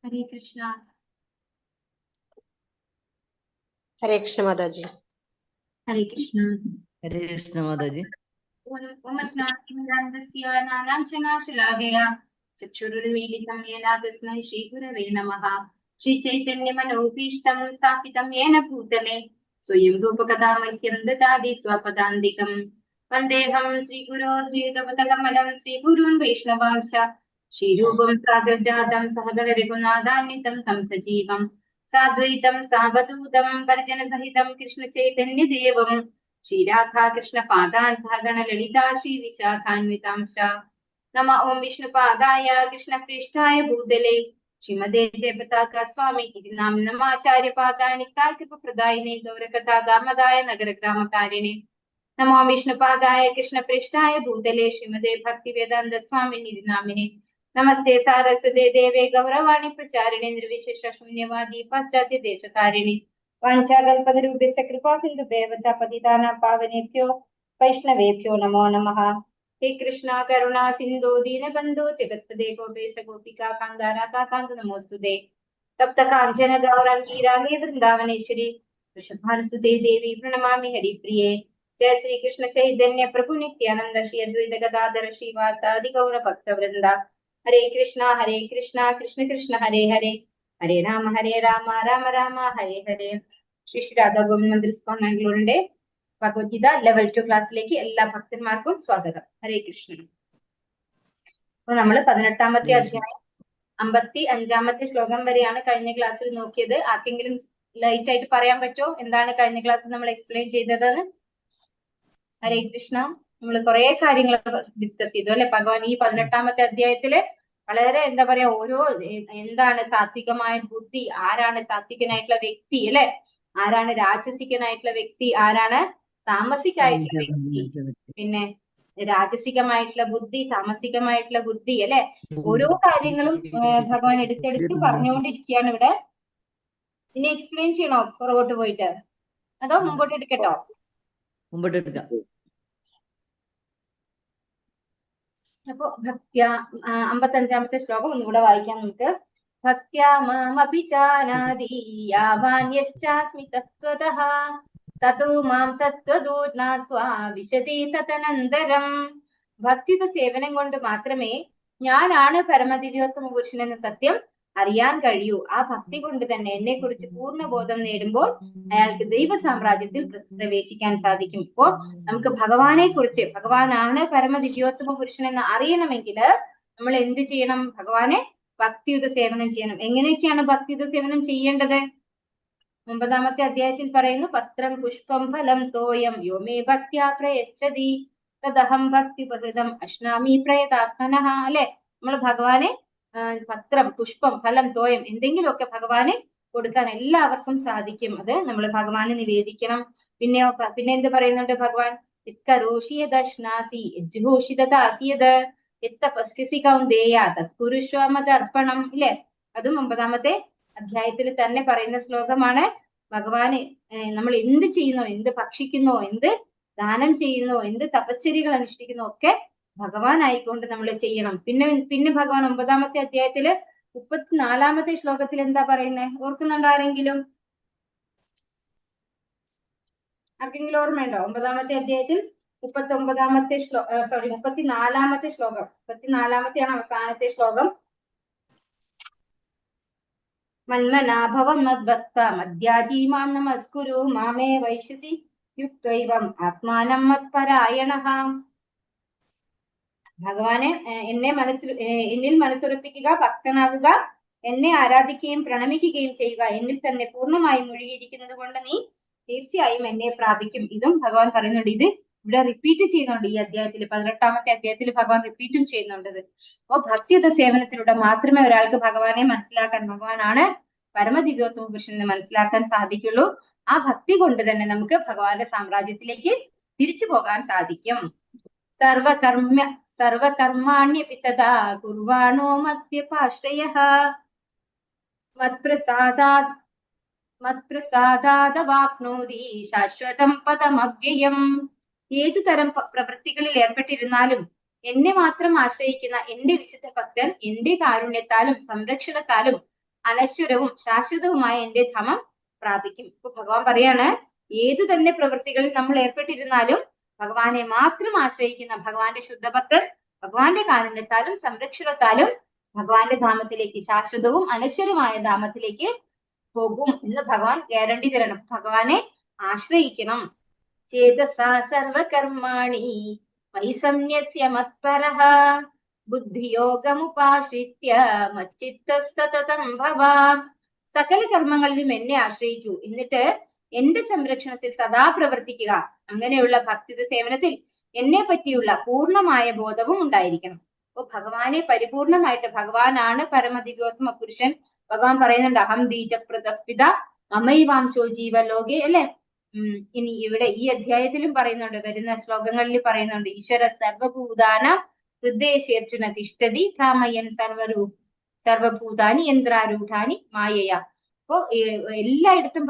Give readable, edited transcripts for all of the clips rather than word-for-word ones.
हरे कृष्णा। हरे कृष्ण माता जी। हरे कृष्णा। हरे कृष्ण माता जी। चक्षुरुन्मीलितं येन तस्मै श्रीगुरवे नमः। श्रीचैतन्यमनोभीष्टं स्थापितं येन भूतले स्वयं रूपकथा मह्यं ददाति स्वपदान्तिकम्। वन्देऽहं श्रीगुरो श्रीयुतपतकमलं श्रीगुरून् वैष्णवांश्च श्रीरूपं साग्रजातं सहगण रघुनाथान्वितं तं सजीवम् साद्वैतं सावधूतं परिजनसहितं कृष्णचैतन्यदेवम् श्रीराधा कृष्णपादान् सहगण ललिता श्रीविशाखान्वितांश्च। नमः ओं विष्णुपादाय कृष्णप्रेष्ठाय भूतले श्रीमदे जयपताका स्वामी इति नाम्नमाचार्यपादाय नित्याकृपप्रदायिने गौरकथा दामदाय नगरग्रामकारिणे नमो विष्णुपादाय कृष्णप्रेष्ठाय भूतले श्रीमदे भक्तिवेदान्त स्वामी इति नामिने नमस्ते सारस्वते देवे गौरवाणी प्रचारिणे निर्विशेष शून्यवादी पाश्चात्य देशकारिणे वाञ्छाकल्पतरुभ्यश्च कृपा सिन्धुभ्येव च पतितानां पावनेभ्यो वैष्णवेभ्यो नमो नमः। हे कृष्णा करुणा सिन्धो दीनबन्धो जगत्पते गोपेश गोपिका कान्त राधाकान्त नमोऽस्तुते। तप्त काञ्चन गौराङ्गी रागे वृन्दावनेश्वरी वृषभानुसुते देवी प्रणमामि हरिप्रिये। जय श्री कृष्ण चैतन्य प्रभु नित्यानंद श्री अद्वैत गदाधर श्रीवासादि गौर भक्त वृंदा। हरे कृष्णा कृष्ण कृष्ण हरे हरे ഹരേ രാമ രാമ രാമ ഹരേ ഹരേ. ശ്രീ രാധാ ഗോവിന്ദ് മന്ദിർ ഇസ്കോൺ മാംഗ്ലൂരിന്റെ ഭഗവത്ഗീത ലെവൽ 2 ക്ലാസ്സിലേക്ക് എല്ലാ ഭക്തന്മാർക്കും സ്വാഗതം. ഹരേ കൃഷ്ണ. അപ്പൊ നമ്മള് 18ാമത്തെ അധ്യായം 55ാമത്തെ ശ്ലോകം വരെയാണ് കഴിഞ്ഞ ക്ലാസ്സിൽ നോക്കിയത്. ആർക്കെങ്കിലും ലൈറ്റ് ആയിട്ട് പറയാൻ പറ്റുമോ എന്താണ് കഴിഞ്ഞ ക്ലാസ്സിൽ നമ്മൾ എക്സ്പ്ലെയിൻ ചെയ്തതെന്ന്? ഹരേ കൃഷ്ണ. നമ്മൾ കുറെ കാര്യങ്ങൾ ഡിസ്കസ് ചെയ്തു അല്ലെ. ഭഗവാൻ ഈ 18ാമത്തെ അധ്യായത്തില് വളരെ എന്താ പറയാ ഓരോ എന്താണ് സാത്വികമായ ബുദ്ധി, ആരാണ് സാത്വികനായിട്ടുള്ള വ്യക്തി അല്ലെ, ആരാണ് രാജസികനായിട്ടുള്ള വ്യക്തി, ആരാണ് താമസികമായിട്ടുള്ള വ്യക്തി, പിന്നെ രാജസികമായിട്ടുള്ള ബുദ്ധി, താമസികമായിട്ടുള്ള ബുദ്ധി അല്ലെ, ഓരോ കാര്യങ്ങളും ഭഗവാൻ എടുത്തെടുത്ത് പറഞ്ഞുകൊണ്ടിരിക്കുകയാണ് ഇവിടെ. ഇനി എക്സ്പ്ലെയിൻ ചെയ്യണോ പുറകോട്ട് പോയിട്ട്, അതോ മുമ്പോട്ട് എടുക്കട്ടോ? മുമ്പോട്ട് എടുക്കാം. അപ്പൊ ഭക്ത്യ 55ാമത്തെ ശ്ലോകം ഒന്നുകൂടെ വായിക്കാം നമുക്ക്. ഭക്ത്യാ മാമഭിജാനാതി യാവാന്യശ്ചാസ്മി തത്വതഃ തതോ മാം തത്വദൂർജ്ഞാത്വാ വിശദി തദനന്തരം. ഭക്തിയുടെ സേവനം കൊണ്ട് മാത്രമേ ഞാനാണ് പരമദിവ്യോത്തമ പുരുഷൻ എന്ന സത്യം അറിയാൻ കഴിയൂ. ആ ഭക്തി കൊണ്ട് തന്നെ എന്നെ കുറിച്ച് പൂർണ്ണബോധം നേടുമ്പോൾ അയാൾക്ക് ദൈവ സാമ്രാജ്യത്തിൽ പ്രവേശിക്കാൻ സാധിക്കും. ഇപ്പോൾ നമുക്ക് ഭഗവാനെ കുറിച്ച്, ഭഗവാനാണ് പരമദിവ്യോത്തമ പുരുഷൻ എന്ന് അറിയണമെങ്കിൽ നമ്മൾ എന്ത് ചെയ്യണം? ഭഗവാനെ ഭക്തിയുത സേവനം ചെയ്യണം. എങ്ങനെയൊക്കെയാണ് ഭക്തിയുത സേവനം ചെയ്യേണ്ടത്? 9ാമത്തെ അധ്യായത്തിൽ പറയുന്നു, പത്രം പുഷ്പം ഫലം തോയം യോമേ ഭക്ത്യാ പ്രയച്ഛതി തദഹം ഭക്തിപ്രകൃതം അശ്നാമി പ്രയതാത്മനഃ. അല്ലെ, നമ്മൾ ഭഗവാനെ പത്രം പുഷ്പം ഫലം തോയം എന്തെങ്കിലുമൊക്കെ ഭഗവാന് കൊടുക്കാൻ എല്ലാവർക്കും സാധിക്കും. അത് നമ്മൾ ഭഗവാന് നിവേദിക്കണം. പിന്നെ എന്ത് പറയുന്നുണ്ട് ഭഗവാൻ? അർപ്പണം ഇല്ലേ, അതും 9ാമത്തെ അധ്യായത്തിൽ തന്നെ പറയുന്ന ശ്ലോകമാണ്. ഭഗവാന് നമ്മൾ എന്ത് ചെയ്യുന്നോ, എന്ത് ഭക്ഷിക്കുന്നോ, എന്ത് ദാനം ചെയ്യുന്നോ, എന്ത് തപശ്ചര്യകൾ അനുഷ്ഠിക്കുന്നോ ഒക്കെ ഭഗവാൻ ആയിക്കൊണ്ട് നമ്മൾ ചെയ്യണം. പിന്നെ ഭഗവാൻ 9ാമത്തെ അധ്യായത്തില് 34ാമത്തെ ശ്ലോകത്തിൽ എന്താ പറയുന്നത്? ഓർക്കുന്നുണ്ടോ ആരെങ്കിലും? ആർക്കെങ്കിലും ഓർമ്മയുണ്ടോ? 9ാമത്തെ അധ്യായത്തിൽ 34ാമത്തെ ശ്ലോകം, 34ാമത്തെയാണ് അവസാനത്തെ ശ്ലോകം. മന്മനാഭവം മദ്ഭക്ത മദ്യാജീ മാം നമസ്കുരു മാമേ വൈശ്യസി യുക്തൈവം ആത്മാനം മത്പരായണഃ. ഭഗവാനെ എന്നിൽ മനസ്സുറപ്പിക്കുക, ഭക്തനാകുക, എന്നെ ആരാധിക്കുകയും പ്രണമിക്കുകയും ചെയ്യുക. എന്നിൽ തന്നെ പൂർണ്ണമായും മുഴുകിയിരിക്കുന്നത് കൊണ്ട് നീ തീർച്ചയായും എന്നെ പ്രാപിക്കും. ഇതും ഭഗവാൻ പറയുന്നുണ്ട്. ഇത് ഇവിടെ റിപ്പീറ്റ് ചെയ്യുന്നുണ്ട് ഈ അധ്യായത്തിൽ, 18ാമത്തെ അധ്യായത്തിൽ ഭഗവാൻ റിപ്പീറ്റും ചെയ്യുന്നുണ്ട്. അപ്പോ ഭക്തിയുത സേവനത്തിലൂടെ മാത്രമേ ഒരാൾക്ക് ഭഗവാനെ മനസ്സിലാക്കാൻ, ഭഗവാനാണ് പരമദിവ്യോത്തമ പുരുഷൻ എന്ന് മനസ്സിലാക്കാൻ സാധിക്കുള്ളൂ. ആ ഭക്തി കൊണ്ട് തന്നെ നമുക്ക് ഭഗവാന്റെ സാമ്രാജ്യത്തിലേക്ക് തിരിച്ചു പോകാൻ സാധിക്കും. സർവകർമാണ്യപി സദാ കുർവാണോ മദ്യപാശ്രയഃ മത്പ്രസാദാദവാപ്നോതി ശാശ്വതം പദമവ്യയം. ഏതു തരം പ്രവൃത്തികളിൽ ഏർപ്പെട്ടിരുന്നാലും എന്നെ മാത്രം ആശ്രയിക്കുന്ന എന്റെ വിശുദ്ധ ഭക്തൻ എന്റെ കാരുണ്യത്താലും സംരക്ഷണത്താലും അനശ്വരവും ശാശ്വതവുമായ എന്റെ ധാമം പ്രാപിക്കും. ഇപ്പൊ ഭഗവാൻ പറയാണ്, ഏതു തന്നെ പ്രവൃത്തികളിൽ നമ്മൾ ഏർപ്പെട്ടിരുന്നാലും ഭഗവാനെ മാത്രം ആശ്രയിക്കുന്ന ഭഗവാന്റെ ശുദ്ധഭക്തൻ ഭഗവാന്റെ കാരുണ്യത്താലും സംരക്ഷണത്താലും ഭഗവാന്റെ ധാമത്തിലേക്ക്, ശാശ്വതവും അനശ്വരമായ ധാമത്തിലേക്ക് പോകും എന്ന് ഭഗവാൻ ഗ്യാരണ്ടി തരണം. ഭഗവാനെ ആശ്രയിക്കണം. ചേതസാ സർവകർമാണി വൈസമ്യസ്യ മത്പരഃ ബുദ്ധിയോഗമുപാശ്രിത്യ മച്ചിത്തഃ സതതം ഭവാ. സകല കർമ്മങ്ങളിലും എന്നെ ആശ്രയിക്കൂ, എന്നിട്ട് എന്റെ സംരക്ഷണത്തിൽ സദാ പ്രവർത്തിക്കുക. അങ്ങനെയുള്ള ഭക്തിയുടെ സേവനത്തിൽ എന്നെ പറ്റിയുള്ള പൂർണ്ണമായ ബോധവും ഉണ്ടായിരിക്കണം. അപ്പൊ ഭഗവാനെ പരിപൂർണമായിട്ട്, ഭഗവാനാണ് പരമദിവ്യോത്തമ പുരുഷൻ. ഭഗവാൻ പറയുന്നുണ്ട്, അഹം ബീജപ്രതഃപിത മമൈവാംശോ ജീവലോകെ, അല്ലെ? ഇനി ഇവിടെ ഈ അധ്യായത്തിലും പറയുന്നുണ്ട്, വരുന്ന ശ്ലോകങ്ങളിൽ പറയുന്നുണ്ട്, ഈശ്വര സർവഭൂതാന ഹൃദയശേർച്ചുന തിഷ്ഠതി ഭ്രാമയൻ സർവഭൂതാനി യന്ത്രാരൂഢാനി മായയ. അപ്പോ എല്ലായിടത്തും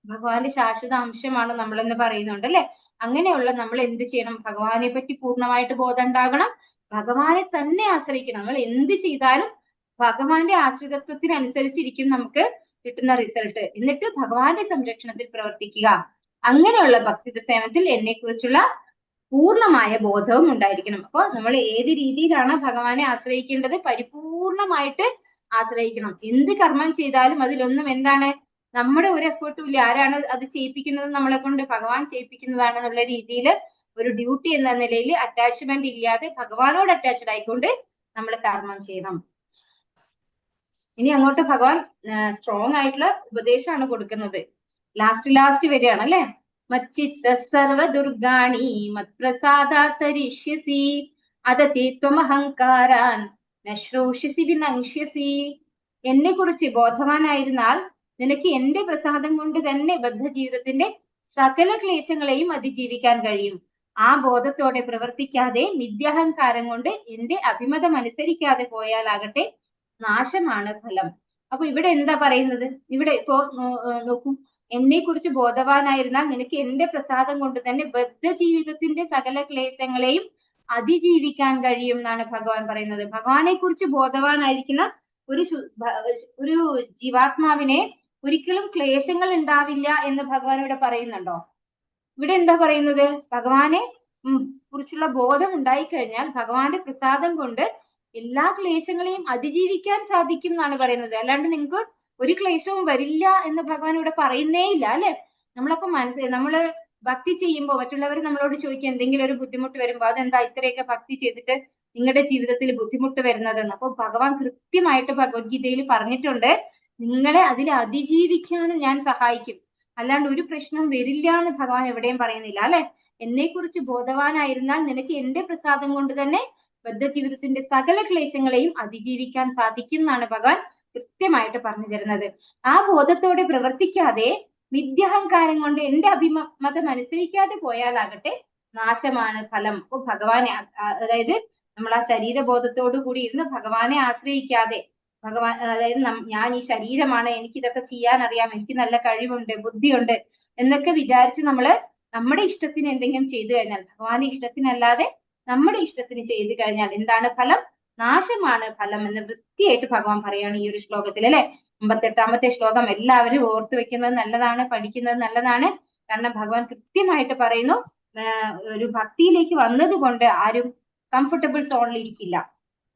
ഭഗവാന്റെ ശാശ്വത അംശമാണ് നമ്മളെന്ന് പറയുന്നുണ്ട്, അല്ലെ? അങ്ങനെയുള്ള നമ്മൾ എന്ത് ചെയ്യണം? ഭഗവാനെ പറ്റി പൂർണ്ണമായിട്ട് ബോധം ഉണ്ടാകണം. ഭഗവാനെ തന്നെ ആശ്രയിക്കണം. നമ്മൾ എന്ത് ചെയ്താലും ഭഗവാന്റെ ആശ്രിതത്വത്തിനനുസരിച്ചിരിക്കും നമുക്ക് കിട്ടുന്ന റിസൾട്ട്. എന്നിട്ട് ഭഗവാന്റെ സംരക്ഷണത്തിൽ പ്രവർത്തിക്കുക. അങ്ങനെയുള്ള ഭക്തി സേവനത്തിൽ എന്നെ കുറിച്ചുള്ള പൂർണ്ണമായ ബോധവും ഉണ്ടായിരിക്കണം. അപ്പൊ നമ്മൾ ഏത് രീതിയിലാണ് ഭഗവാനെ ആശ്രയിക്കേണ്ടത്? പരിപൂർണമായിട്ട് ആശ്രയിക്കണം. എന്ത് കർമ്മം ചെയ്താലും അതിലൊന്നും എന്താണ്, നമ്മുടെ ഒരു എഫേർട്ടും ഇല്ല. ആരാണ് അത് ചെയ്യിപ്പിക്കുന്നത്? നമ്മളെ കൊണ്ട് ഭഗവാൻ ചെയ്യിപ്പിക്കുന്നതാണെന്നുള്ള രീതിയിൽ ഒരു ഡ്യൂട്ടി എന്ന നിലയിൽ അറ്റാച്ച്മെന്റ് ഇല്ലാതെ ഭഗവാനോട് അറ്റാച്ച്ഡ് ആയിക്കൊണ്ട് നമ്മൾ കർമ്മം ചെയ്യണം. ഇനി അങ്ങോട്ട് ഭഗവാൻ സ്ട്രോങ് ആയിട്ടുള്ള ഉപദേശമാണ് കൊടുക്കുന്നത്. ലാസ്റ്റ് വരെയാണ്, അല്ലെ? മച്ചിത്ത സർവ ദുർഗാണി മത്പ്രസാദാത്തരിഷ്യസി അതചേത്വമഹങ്കാരാൻ നശ്രോഷ്യസി വിനങ്ഷ്യസി. എന്നെ കുറിച്ച് ബോധവാനായിരുന്നാൽ നിനക്ക് എന്റെ പ്രസാദം കൊണ്ട് തന്നെ ബദ്ധജീവിതത്തിന്റെ സകല ക്ലേശങ്ങളെയും അതിജീവിക്കാൻ കഴിയും. ആ ബോധത്തോടെ പ്രവർത്തിക്കാതെ മിഥ്യാഹങ്കാരം കൊണ്ട് എന്റെ അഭിമതം അനുസരിക്കാതെ പോയാലാകട്ടെ നാശമാണ് ഫലം. അപ്പൊ ഇവിടെ എന്താ പറയുന്നത്? ഇവിടെ ഇപ്പോ നോക്കൂ, എന്നെ കുറിച്ച് ബോധവാനായിരുന്നാൽ നിനക്ക് എന്റെ പ്രസാദം കൊണ്ട് തന്നെ ബദ്ധജീവിതത്തിന്റെ സകല ക്ലേശങ്ങളെയും അതിജീവിക്കാൻ കഴിയും എന്നാണ് ഭഗവാൻ പറയുന്നത്. ഭഗവാനെ കുറിച്ച് ബോധവാനായിരിക്കുന്ന ഒരു ജീവാത്മാവിനെ ഒരിക്കലും ക്ലേശങ്ങൾ ഉണ്ടാവില്ല എന്ന് ഭഗവാൻ ഇവിടെ പറയുന്നുണ്ടോ? ഇവിടെ എന്താ പറയുന്നത്? ഭഗവാനെ കുറിച്ചുള്ള ബോധം ഉണ്ടായിക്കഴിഞ്ഞാൽ ഭഗവാന്റെ പ്രസാദം കൊണ്ട് എല്ലാ ക്ലേശങ്ങളെയും അതിജീവിക്കാൻ സാധിക്കും എന്നാണ് പറയുന്നത്. അല്ലാണ്ട് നിങ്ങൾക്ക് ഒരു ക്ലേശവും വരില്ല എന്ന് ഭഗവാൻ ഇവിടെ പറയുന്നേ ഇല്ല, അല്ലെ? നമ്മളപ്പോ നമ്മള് ഭക്തി ചെയ്യുമ്പോൾ മറ്റുള്ളവർ നമ്മളോട് ചോദിക്കുക, എന്തെങ്കിലും ഒരു ബുദ്ധിമുട്ട് വരുമ്പോൾ, അതെന്താ ഇത്രയൊക്കെ ഭക്തി ചെയ്തിട്ട് നിങ്ങളുടെ ജീവിതത്തിൽ ബുദ്ധിമുട്ട് വരുന്നതെന്ന്. അപ്പൊ ഭഗവാൻ കൃത്യമായിട്ട് ഭഗവത്ഗീതയിൽ പറഞ്ഞിട്ടുണ്ട്, നിങ്ങളെ അതിൽ അതിജീവിക്കാനും ഞാൻ സഹായിക്കും, അല്ലാണ്ട് ഒരു പ്രശ്നവും വരില്ല എന്ന് ഭഗവാൻ എവിടെയും പറയുന്നില്ല, അല്ലെ? എന്നെ കുറിച്ച് ബോധവാനായിരുന്നാൽ നിനക്ക് എന്റെ പ്രസാദം കൊണ്ട് തന്നെ ബദ്ധജീവിതത്തിന്റെ സകല ക്ലേശങ്ങളെയും അതിജീവിക്കാൻ സാധിക്കും എന്നാണ് ഭഗവാൻ കൃത്യമായിട്ട് പറഞ്ഞു തരുന്നത്. ആ ബോധത്തോടെ പ്രവർത്തിക്കാതെ മിഥ്യാഹങ്കാരം കൊണ്ട് എന്റെ അഭിമതം അനുസരിക്കാതെ പോയാലാകട്ടെ നാശമാണ് ഫലം. അപ്പൊ ഭഗവാനെ, അതായത് നമ്മൾ ആ ശരീരബോധത്തോടു കൂടി ഇരുന്ന് ഭഗവാനെ ആശ്രയിക്കാതെ, അതായത് ഞാൻ ഈ ശരീരമാണ്, എനിക്ക് ഇതൊക്കെ ചെയ്യാൻ അറിയാം, എനിക്ക് നല്ല കഴിവുണ്ട്, ബുദ്ധിയുണ്ട് എന്നൊക്കെ വിചാരിച്ച് നമ്മള് നമ്മുടെ ഇഷ്ടത്തിന് എന്തെങ്കിലും ചെയ്തു കഴിഞ്ഞാൽ, ഭഗവാന്റെ ഇഷ്ടത്തിനല്ലാതെ നമ്മുടെ ഇഷ്ടത്തിന് ചെയ്തു കഴിഞ്ഞാൽ എന്താണ് ഫലം? നാശമാണ് ഫലം എന്ന് വൃത്തിയായിട്ട് ഭഗവാൻ പറയാണ് ഈ ഒരു ശ്ലോകത്തിൽ, അല്ലെ? 58ാമത്തെ ശ്ലോകം എല്ലാവരും ഓർത്തു വെക്കുന്നത് നല്ലതാണ്, പഠിക്കുന്നത് നല്ലതാണ്. കാരണം ഭഗവാൻ കൃത്യമായിട്ട് പറയുന്നു, ഒരു ഭക്തിയിലേക്ക് വന്നത് കൊണ്ട് ആരും കംഫർട്ടബിൾ സോണിൽ ഇരിക്കില്ല,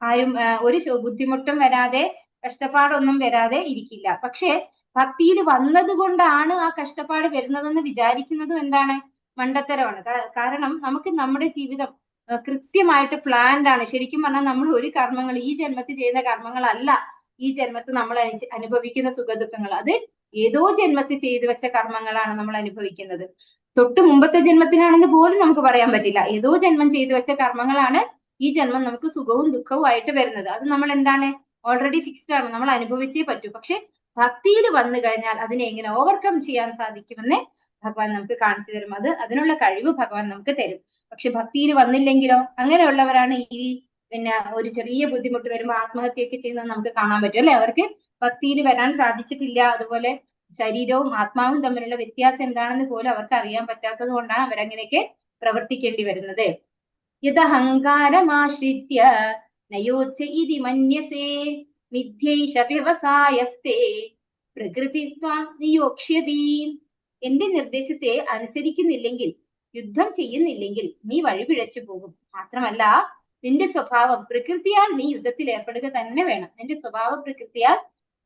ആരും ഒരു ബുദ്ധിമുട്ടും വരാതെ കഷ്ടപ്പാടൊന്നും വരാതെ ഇരിക്കില്ല. പക്ഷെ ഭക്തിയിൽ വന്നത് കൊണ്ടാണ് ആ കഷ്ടപ്പാട് വരുന്നതെന്ന് വിചാരിക്കുന്നതും എന്താണ്? മണ്ടത്തരമാണ്. കാരണം നമുക്ക് നമ്മുടെ ജീവിതം കൃത്യമായിട്ട് പ്ലാൻഡ് ആണ്. ശരിക്കും പറഞ്ഞാൽ നമ്മൾ ഒരു കർമ്മങ്ങൾ ഈ ജന്മത്തിൽ ചെയ്യുന്ന കർമ്മങ്ങളല്ല ഈ ജന്മത്തിൽ നമ്മൾ അനുഭവിക്കുന്ന സുഖദുഃഖങ്ങൾ. അത് ഏതോ ജന്മത്തിൽ ചെയ്തു വെച്ച കർമ്മങ്ങളാണ് നമ്മൾ അനുഭവിക്കുന്നത്. തൊട്ട് മുമ്പത്തെ ജന്മത്തിനാണെന്ന് പോലും നമുക്ക് പറയാൻ പറ്റില്ല. ഏതോ ജന്മം ചെയ്തു വെച്ച കർമ്മങ്ങളാണ് ഈ ജന്മം നമുക്ക് സുഖവും ദുഃഖവും ആയിട്ട് വരുന്നത്. അത് നമ്മൾ എന്താണ്, ഓൾറെഡി ഫിക്സ്ഡ് ആണ്, നമ്മൾ അനുഭവിച്ചേ പറ്റൂ. പക്ഷെ ഭക്തിയിൽ വന്നു കഴിഞ്ഞാൽ അതിനെ എങ്ങനെ ഓവർകം ചെയ്യാൻ സാധിക്കുമെന്ന് ഭഗവാൻ നമുക്ക് കാണിച്ചു തരും. അതിനുള്ള കഴിവ് ഭഗവാൻ നമുക്ക് തരും. പക്ഷെ ഭക്തിയിൽ വന്നില്ലെങ്കിലോ? അങ്ങനെയുള്ളവരാണ് ഈ ഒരു ചെറിയ ബുദ്ധിമുട്ട് വരുമ്പോൾ ആത്മഹത്യയൊക്കെ ചെയ്യുന്നത് നമുക്ക് കാണാൻ പറ്റും, അല്ലെ? അവർക്ക് ഭക്തിയിൽ വരാൻ സാധിച്ചിട്ടില്ല. അതുപോലെ ശരീരവും ആത്മാവും തമ്മിലുള്ള വ്യത്യാസം എന്താണെന്ന് പോലും അവർക്ക് അറിയാൻ പറ്റാത്തത് കൊണ്ടാണ് അവരങ്ങനെയൊക്കെ പ്രവർത്തിക്കേണ്ടി വരുന്നത്. യദഹങ്കാരമാശ്രിത്യ നയോത്സ്യ ഇതി മന്യസേ മിഥ്യൈഷ വ്യവസായസ്തേ പ്രകൃതി സ്വാം നിയോക്ഷ്യതി. എന്റെ നിർദ്ദേശത്തെ അനുസരിക്കുന്നില്ലെങ്കിൽ, യുദ്ധം ചെയ്യുന്നില്ലെങ്കിൽ നീ വഴിപിഴച്ചു പോകും. മാത്രമല്ല നിന്റെ സ്വഭാവം പ്രകൃതിയാൽ നീ യുദ്ധത്തിൽ ഏർപ്പെടുക തന്നെ വേണം. നിന്റെ സ്വഭാവ പ്രകൃതിയാൽ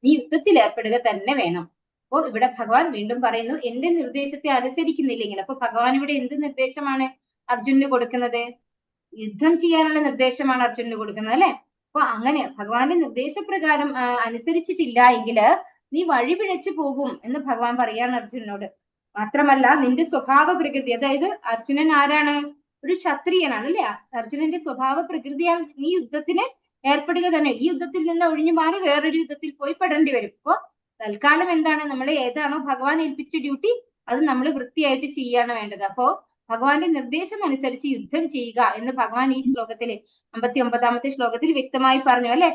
നീ യുദ്ധത്തിൽ ഏർപ്പെടുക തന്നെ വേണം. അപ്പോ ഇവിടെ ഭഗവാൻ വീണ്ടും പറയുന്നു, എന്റെ നിർദ്ദേശത്തെ അനുസരിക്കുന്നില്ലെങ്കിൽ. അപ്പൊ ഭഗവാൻ ഇവിടെ എന്ത് നിർദ്ദേശമാണ് അർജുനന് കൊടുക്കുന്നത്? യുദ്ധം ചെയ്യാനുള്ള നിർദ്ദേശമാണ് അർജുനന് കൊടുക്കുന്നത്, അല്ലെ? അപ്പൊ അങ്ങനെ ഭഗവാന്റെ നിർദ്ദേശപ്രകാരം അനുസരിച്ചിട്ടില്ല എങ്കില് നീ വഴിപിഴച്ചു പോകും എന്ന് ഭഗവാൻ പറയാണ് അർജുനനോട്. മാത്രമല്ല നിന്റെ സ്വഭാവ പ്രകൃതി, അതായത് അർജുനൻ ആരാണ്? ഒരു ക്ഷത്രിയനാണ്, അല്ലെ? അർജുനന്റെ സ്വഭാവ പ്രകൃതിയാൽ നീ യുദ്ധത്തിന് ഏർപ്പെടുക തന്നെ. ഈ യുദ്ധത്തിൽ നിന്ന് ഒഴിഞ്ഞു മാറി വേറൊരു യുദ്ധത്തിൽ പോയി പെടേണ്ടി വരും. അപ്പൊ തൽക്കാലം എന്താണ്, നമ്മൾ ഏതാണോ ഭഗവാൻ ഏൽപ്പിച്ച ഡ്യൂട്ടി അത് നമ്മൾ വൃത്തിയായിട്ട് ചെയ്യാണ് വേണ്ടത്. അപ്പോ ഭഗവാന്റെ നിർദ്ദേശം അനുസരിച്ച് യുദ്ധം ചെയ്യുക എന്ന് ഭഗവാൻ ഈ ശ്ലോകത്തില് 59-ാമത്തെ ശ്ലോകത്തിൽ വ്യക്തമായി പറഞ്ഞു, അല്ലെ?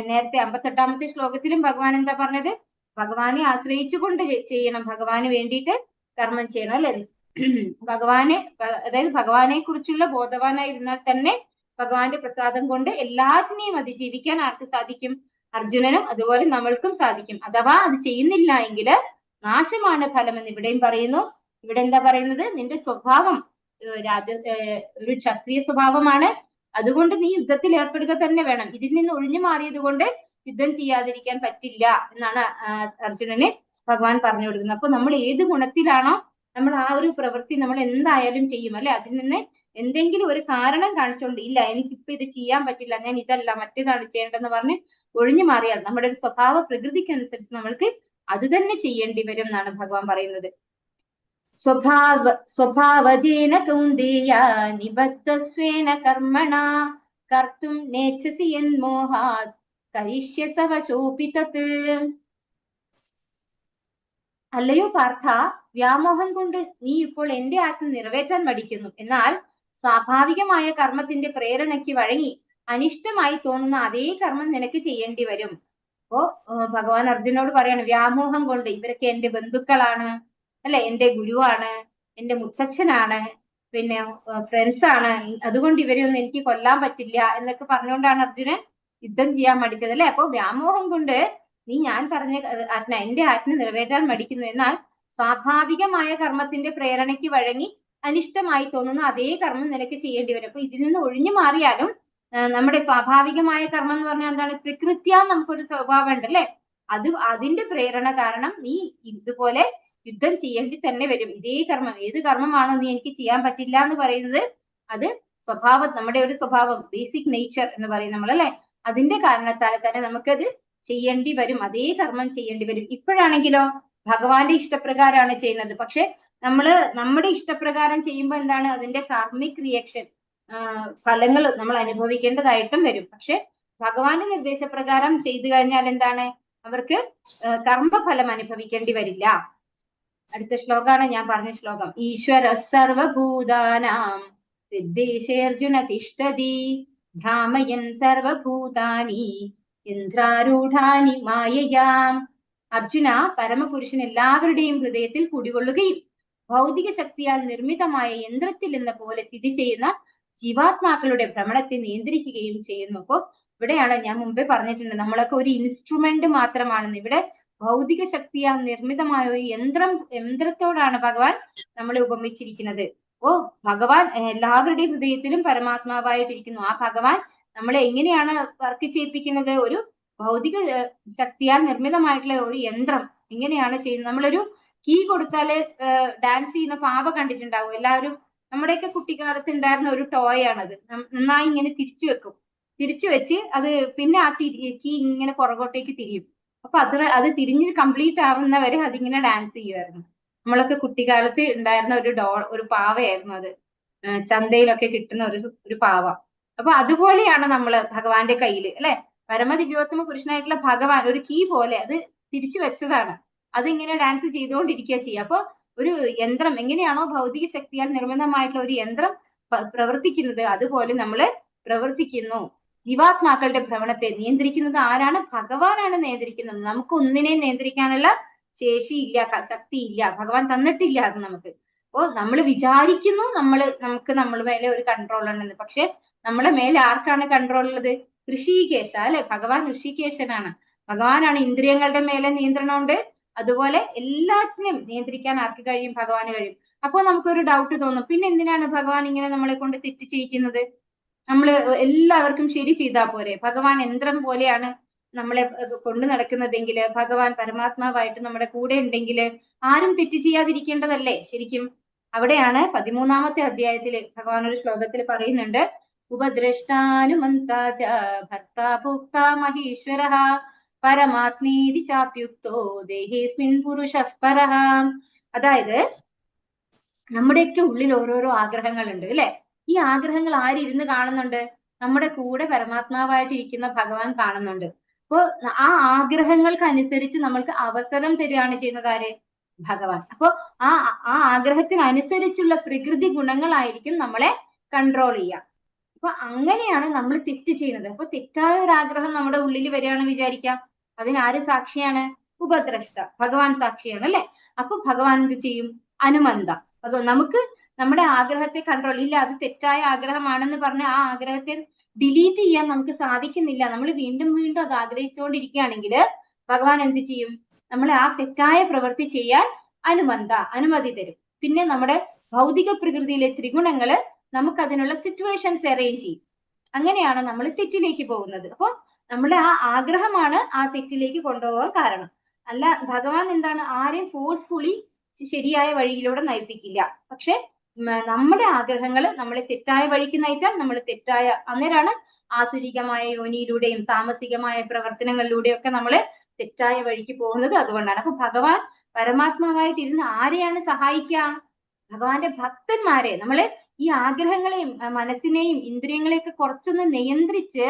നേരത്തെ 58-ാമത്തെ ശ്ലോകത്തിലും ഭഗവാൻ എന്താ പറഞ്ഞത്? ഭഗവാനെ ആശ്രയിച്ചുകൊണ്ട് ചെയ്യണം, ഭഗവാന് വേണ്ടിയിട്ട് കർമ്മം ചെയ്യണം, അല്ലെ? ഭഗവാനെ, അതായത് ഭഗവാനെ കുറിച്ചുള്ള ബോധവാനായിരുന്നാൽ തന്നെ ഭഗവാന്റെ പ്രസാദം കൊണ്ട് എല്ലാത്തിനെയും അതിജീവിക്കാൻ ആർക്ക് സാധിക്കും? അർജുനനും അതുപോലെ നമ്മൾക്കും സാധിക്കും. അഥവാ അത് ചെയ്യുന്നില്ല എങ്കിൽ നാശമാണ് ഫലം എന്ന് ഇവിടെയും പറയുന്നു. ഇവിടെ എന്താ പറയുന്നത്? നിന്റെ സ്വഭാവം ഒരു ക്ഷത്രിയ സ്വഭാവമാണ്, അതുകൊണ്ട് നീ യുദ്ധത്തിൽ ഏർപ്പെടുക തന്നെ വേണം. ഇതിൽ നിന്ന് ഒഴിഞ്ഞു മാറിയത് കൊണ്ട് യുദ്ധം ചെയ്യാതിരിക്കാൻ പറ്റില്ല എന്നാണ് അർജുനന് ഭഗവാൻ പറഞ്ഞു കൊടുക്കുന്നത്. അപ്പൊ നമ്മൾ ഏത് ഗുണത്തിലാണോ നമ്മൾ ആ ഒരു പ്രവൃത്തി നമ്മൾ എന്തായാലും ചെയ്യും, അല്ലെ? അതിൽ നിന്ന് എന്തെങ്കിലും ഒരു കാരണം കാണിച്ചുകൊണ്ട്, ഇല്ല എനിക്കിപ്പോ ഇത് ചെയ്യാൻ പറ്റില്ല, ഞാൻ ഇതല്ല മറ്റേതാണ് ചെയ്യേണ്ടതെന്ന് പറഞ്ഞ് ഒഴിഞ്ഞു മാറിയാൽ നമ്മുടെ ഒരു സ്വഭാവ പ്രകൃതിക്കനുസരിച്ച് നമ്മൾക്ക് അത് തന്നെ ചെയ്യേണ്ടി വരും എന്നാണ് ഭഗവാൻ പറയുന്നത്. സ്വഭാവജേന കൗന്ദേയ നിബദ്ധസ്വേന കർമ്മണ കർത്തും നേച്ഛസി യന്മോഹാത് കരിഷ്യസ വശോപി തത്. അല്ലയോ പാർത്ഥ, വ്യാമോഹം കൊണ്ട് നീ ഇപ്പോൾ എന്റെ ആജ്ഞ നിറവേറ്റാൻ മടിക്കുന്നു. എന്നാൽ സ്വാഭാവികമായ കർമ്മത്തിന്റെ പ്രേരണയ്ക്ക് വഴങ്ങി അനിഷ്ടമായി തോന്നുന്ന അതേ കർമ്മം നിനക്ക് ചെയ്യേണ്ടി വരും. അപ്പോ ഭഗവാൻ അർജുനോട് പറയാണ്, വ്യാമോഹം കൊണ്ട് ഇവരൊക്കെ എന്റെ ബന്ധുക്കളാണ്, അല്ലെ? എന്റെ ഗുരുവാണ്, എന്റെ മുത്തച്ഛനാണ്, പിന്നെ ഫ്രണ്ട്സ് ആണ്, അതുകൊണ്ട് ഇവരെ ഒന്നും എനിക്ക് കൊല്ലാൻ പറ്റില്ല എന്നൊക്കെ പറഞ്ഞുകൊണ്ടാണ് അർജുനൻ യുദ്ധം ചെയ്യാൻ മടിച്ചത്, അല്ലെ? അപ്പൊ വ്യാമോഹം കൊണ്ട് നീ ഞാൻ പറഞ്ഞ എന്റെ ആജ്ഞ നിറവേറ്റാൻ മടിക്കുന്നു. എന്നാൽ സ്വാഭാവികമായ കർമ്മത്തിന്റെ പ്രേരണയ്ക്ക് വഴങ്ങി അനിഷ്ടമായി തോന്നുന്ന അതേ കർമ്മം നിനക്ക് ചെയ്യേണ്ടി വരും. അപ്പൊ ഇതിൽ നിന്ന് ഒഴിഞ്ഞു മാറിയാലും നമ്മുടെ സ്വാഭാവികമായ കർമ്മം എന്ന് പറഞ്ഞാൽ എന്താണ്? പ്രകൃത്യാ നമുക്കൊരു സ്വഭാവം ഉണ്ട്, അല്ലെ? അതിന്റെ പ്രേരണ കാരണം നീ ഇതുപോലെ യുദ്ധം ചെയ്യേണ്ടി തന്നെ വരും. ഇതേ കർമ്മം, ഏത് കർമ്മമാണോ നീ എനിക്ക് ചെയ്യാൻ പറ്റില്ല എന്ന് പറയുന്നത്, അത് സ്വഭാവം, നമ്മുടെ ഒരു സ്വഭാവം, ബേസിക് നേച്ചർ എന്ന് പറയും നമ്മൾ, അല്ലെ? അതിന്റെ കാരണത്താൽ തന്നെ നമുക്കത് ചെയ്യേണ്ടി വരും, അതേ കർമ്മം ചെയ്യേണ്ടി വരും. ഇപ്പോഴാണെങ്കിലോ ഭഗവാന്റെ ഇഷ്ടപ്രകാരമാണ് ചെയ്യുന്നത്. പക്ഷെ നമ്മുടെ ഇഷ്ടപ്രകാരം ചെയ്യുമ്പോൾ എന്താണ്? അതിന്റെ കാർമിക് റിയാക്ഷൻ, ഫലങ്ങൾ നമ്മൾ അനുഭവിക്കേണ്ടതായിട്ടും വരും. പക്ഷെ ഭഗവാന്റെ നിർദ്ദേശപ്രകാരം ചെയ്തു കഴിഞ്ഞാൽ എന്താണ്? അവർക്ക് കർമ്മഫലം അനുഭവിക്കേണ്ടി വരില്ല. അടുത്ത ശ്ലോകമാണ് ഞാൻ പറഞ്ഞ ശ്ലോകം. ഈശ്വര സർവഭൂതാനാം ഹൃദ്ദേശേർജുന തിഷ്ഠതി ഭ്രാമയൻ സർവഭൂതാനി യന്ത്രാരൂഢാനി മായയാം. അർജുന, പരമപുരുഷൻ എല്ലാവരുടെയും ഹൃദയത്തിൽ കുടികൊള്ളുകയും ഭൗതിക ശക്തിയാൽ നിർമ്മിതമായ യന്ത്രത്തിൽ എന്ന പോലെ സ്ഥിതി ചെയ്യുന്ന ജീവാത്മാക്കളുടെ ഭ്രമണത്തെ നിയന്ത്രിക്കുകയും ചെയ്യുന്നു. അപ്പോ ഇവിടെയാണ് ഞാൻ മുമ്പേ പറഞ്ഞിട്ടുണ്ട്, നമ്മളൊക്കെ ഒരു ഇൻസ്ട്രുമെന്റ് മാത്രമാണെന്ന്. ഇവിടെ ഭൗതിക ശക്തിയാൽ നിർമ്മിതമായ ഒരു യന്ത്രത്തോടാണ് ഭഗവാൻ നമ്മളെ ഉപമിച്ചിരിക്കുന്നത്. ഓ, ഭഗവാൻ എല്ലാവരുടെയും ഹൃദയത്തിലും പരമാത്മാവായിട്ടിരിക്കുന്നു. ആ ഭഗവാൻ നമ്മളെ എങ്ങനെയാണ് വർക്ക് ചെയ്യിപ്പിക്കുന്നത്? ഒരു ഭൗതിക ശക്തിയാൽ നിർമ്മിതമായിട്ടുള്ള ഒരു യന്ത്രം എങ്ങനെയാണ് ചെയ്യുന്നത്? നമ്മളൊരു കീ കൊടുത്താല് ഡാൻസ് ചെയ്യുന്ന പാവ കണ്ടിട്ടുണ്ടാവും എല്ലാവരും. നമ്മുടെയൊക്കെ കുട്ടിക്കാലത്ത് ഉണ്ടായിരുന്ന ഒരു ടോയ് ആണത്. നന്നായി ഇങ്ങനെ തിരിച്ചു വെച്ച് അത് പിന്നെ ആ കീ ഇങ്ങനെ പുറകോട്ടേക്ക് തിരിയും. അപ്പൊ അത് തിരിഞ്ഞ് കംപ്ലീറ്റ് ആവുന്നവരെ അതിങ്ങനെ ഡാൻസ് ചെയ്യുമായിരുന്നു. നമ്മളൊക്കെ കുട്ടിക്കാലത്ത് ഉണ്ടായിരുന്ന ഒരു പാവയായിരുന്നു അത്. ചന്തയിലൊക്കെ കിട്ടുന്ന ഒരു പാവ. അപ്പൊ അതുപോലെയാണ് നമ്മള് ഭഗവാന്റെ കയ്യില്, അല്ലെ? പരമദിവ്യോത്തമ പുരുഷനായിട്ടുള്ള ഭഗവാൻ ഒരു കീ പോലെ അത് തിരിച്ചു വെച്ചതാണ്. അതിങ്ങനെ ഡാൻസ് ചെയ്തുകൊണ്ടിരിക്കുക ചെയ്യുക. അപ്പൊ ഒരു യന്ത്രം എങ്ങനെയാണോ ഭൗതിക ശക്തിയാൽ നിർമ്മിതമായിട്ടുള്ള ഒരു യന്ത്രം പ്രവർത്തിക്കുന്നത്, അതുപോലെ നമ്മള് പ്രവർത്തിക്കുന്നു. ജീവാത്മാക്കളുടെ ഭ്രമണത്തെ നിയന്ത്രിക്കുന്നത് ആരാണ്? ഭഗവാനാണ് നിയന്ത്രിക്കുന്നത്. നമുക്ക് ഒന്നിനെയും നിയന്ത്രിക്കാനുള്ള ശേഷിയില്ല, ശക്തിയില്ല, ഭഗവാൻ തന്നിട്ടില്ല അത് നമുക്ക്. അപ്പോ നമ്മൾ വിചാരിക്കുന്നു നമുക്ക് നമ്മുടെ മേലെ ഒരു കൺട്രോൾ ഉണ്ടെന്ന്. പക്ഷെ നമ്മളെ മേലെ ആർക്കാണ് കൺട്രോൾ ഉള്ളത്? ഋഷികേശ അല്ലെ, ഭഗവാൻ ഋഷികേശനാണ്. ഭഗവാനാണ് ഇന്ദ്രിയങ്ങളുടെ മേലെ നിയന്ത്രണമുണ്ട്, അതുപോലെ എല്ലാത്തിനും നിയന്ത്രിക്കാൻ ആർക്ക് കഴിയും? ഭഗവാന് കഴിയും. അപ്പൊ നമുക്കൊരു ഡൗട്ട് തോന്നും, പിന്നെ എന്തിനാണ് ഭഗവാൻ ഇങ്ങനെ നമ്മളെ കൊണ്ട് തെറ്റ് ചെയ്യിക്കുന്നത്? നമ്മള് എല്ലാവർക്കും ശരി ചെയ്താൽ പോരെ? ഭഗവാൻ യന്ത്രം പോലെയാണ് നമ്മളെ കൊണ്ടു നടക്കുന്നതെങ്കിൽ, ഭഗവാൻ പരമാത്മാവായിട്ട് നമ്മുടെ കൂടെ ഉണ്ടെങ്കിൽ ആരും തെറ്റ് ചെയ്യാതിരിക്കേണ്ടതല്ലേ ശരിക്കും? അവിടെയാണ് 13ാമത്തെ അധ്യായത്തില് ഭഗവാൻ ഒരു ശ്ലോകത്തിൽ പറയുന്നുണ്ട്, ഉപദ്രഷ്ടാനുമന്താച ഭർത്താ ഭോക്താ മഹേശ്വരഃ പരമാത്മേതി ചാപ്യുക്തോ ദേഹേസ്മിൻ പുരുഷഃ പരഃ. അതായത് നമ്മുടെയൊക്കെ ഉള്ളിൽ ഓരോരോ ആഗ്രഹങ്ങളുണ്ട് അല്ലെ? ഈ ആഗ്രഹങ്ങൾ ആരിരുന്ന് കാണുന്നുണ്ട്? നമ്മുടെ കൂടെ പരമാത്മാവായിട്ട് ഇരിക്കുന്ന ഭഗവാൻ കാണുന്നുണ്ട്. അപ്പോ ആ ആഗ്രഹങ്ങൾക്ക് അനുസരിച്ച് നമ്മൾക്ക് അവസരം തരികയാണ് ചെയ്യുന്നത് ആര്? ഭഗവാൻ. അപ്പോ ആ ആ ആഗ്രഹത്തിനനുസരിച്ചുള്ള പ്രകൃതി ഗുണങ്ങളായിരിക്കും നമ്മളെ കൺട്രോൾ ചെയ്യുക. അപ്പൊ അങ്ങനെയാണ് നമ്മൾ തെറ്റ് ചെയ്യുന്നത്. അപ്പൊ തെറ്റായ ഒരു ആഗ്രഹം നമ്മുടെ ഉള്ളിൽ വരികയാണെന്ന് വിചാരിക്കാം, അതിനാര് സാക്ഷിയാണ്? ഉപദ്രഷ്ട, ഭഗവാൻ സാക്ഷിയാണ് അല്ലെ? അപ്പൊ ഭഗവാൻ എന്ത് ചെയ്യും? അനുമന്ത. അത് നമുക്ക് നമ്മുടെ ആഗ്രഹത്തെ കൺട്രോൾ ഇല്ല, അത് തെറ്റായ ആഗ്രഹമാണെന്ന് പറഞ്ഞ് ആ ആഗ്രഹത്തെ ഡിലീറ്റ് ചെയ്യാൻ നമുക്ക് സാധിക്കുന്നില്ല. നമ്മൾ വീണ്ടും വീണ്ടും അത് ആഗ്രഹിച്ചുകൊണ്ടിരിക്കുകയാണെങ്കിൽ ഭഗവാൻ എന്ത് ചെയ്യും? നമ്മളെ ആ തെറ്റായ പ്രവൃത്തി ചെയ്യാൻ അനുമതി തരും. പിന്നെ നമ്മുടെ ഭൗതിക പ്രകൃതിയിലെ ത്രിഗുണങ്ങള് നമുക്ക് അതിനുള്ള സിറ്റുവേഷൻസ് അറേഞ്ച് ചെയ്യും. അങ്ങനെയാണ് നമ്മൾ തെറ്റിലേക്ക് പോകുന്നത്. അപ്പൊ നമ്മുടെ ആ ആഗ്രഹമാണ് ആ തെറ്റിലേക്ക് കൊണ്ടുപോകാൻ കാരണം. അല്ല, ഭഗവാൻ എന്താണ്? ആരെയും ഫോഴ്സ്ഫുള്ളി ശരിയായ വഴിയിലൂടെ നയിപ്പിക്കില്ല. പക്ഷെ നമ്മുടെ ആഗ്രഹങ്ങൾ നമ്മളെ തെറ്റായ വഴിക്ക് നയിച്ചാൽ നമ്മൾ അന്നേരമാണ് ആസുരികമായ യോനിയിലൂടെയും താമസികമായ പ്രവർത്തനങ്ങളിലൂടെയും ഒക്കെ നമ്മൾ തെറ്റായ വഴിക്ക് പോകുന്നത്. അതുകൊണ്ടാണ്. അപ്പൊ ഭഗവാൻ പരമാത്മാവായിട്ട് ഇരുന്ന് ആരെയാണ് സഹായിക്കുക? ഭഗവാന്റെ ഭക്തന്മാരെ. നമ്മള് ഈ ആഗ്രഹങ്ങളെയും മനസ്സിനെയും ഇന്ദ്രിയങ്ങളെയൊക്കെ കുറച്ചൊന്ന് നിയന്ത്രിച്ച്,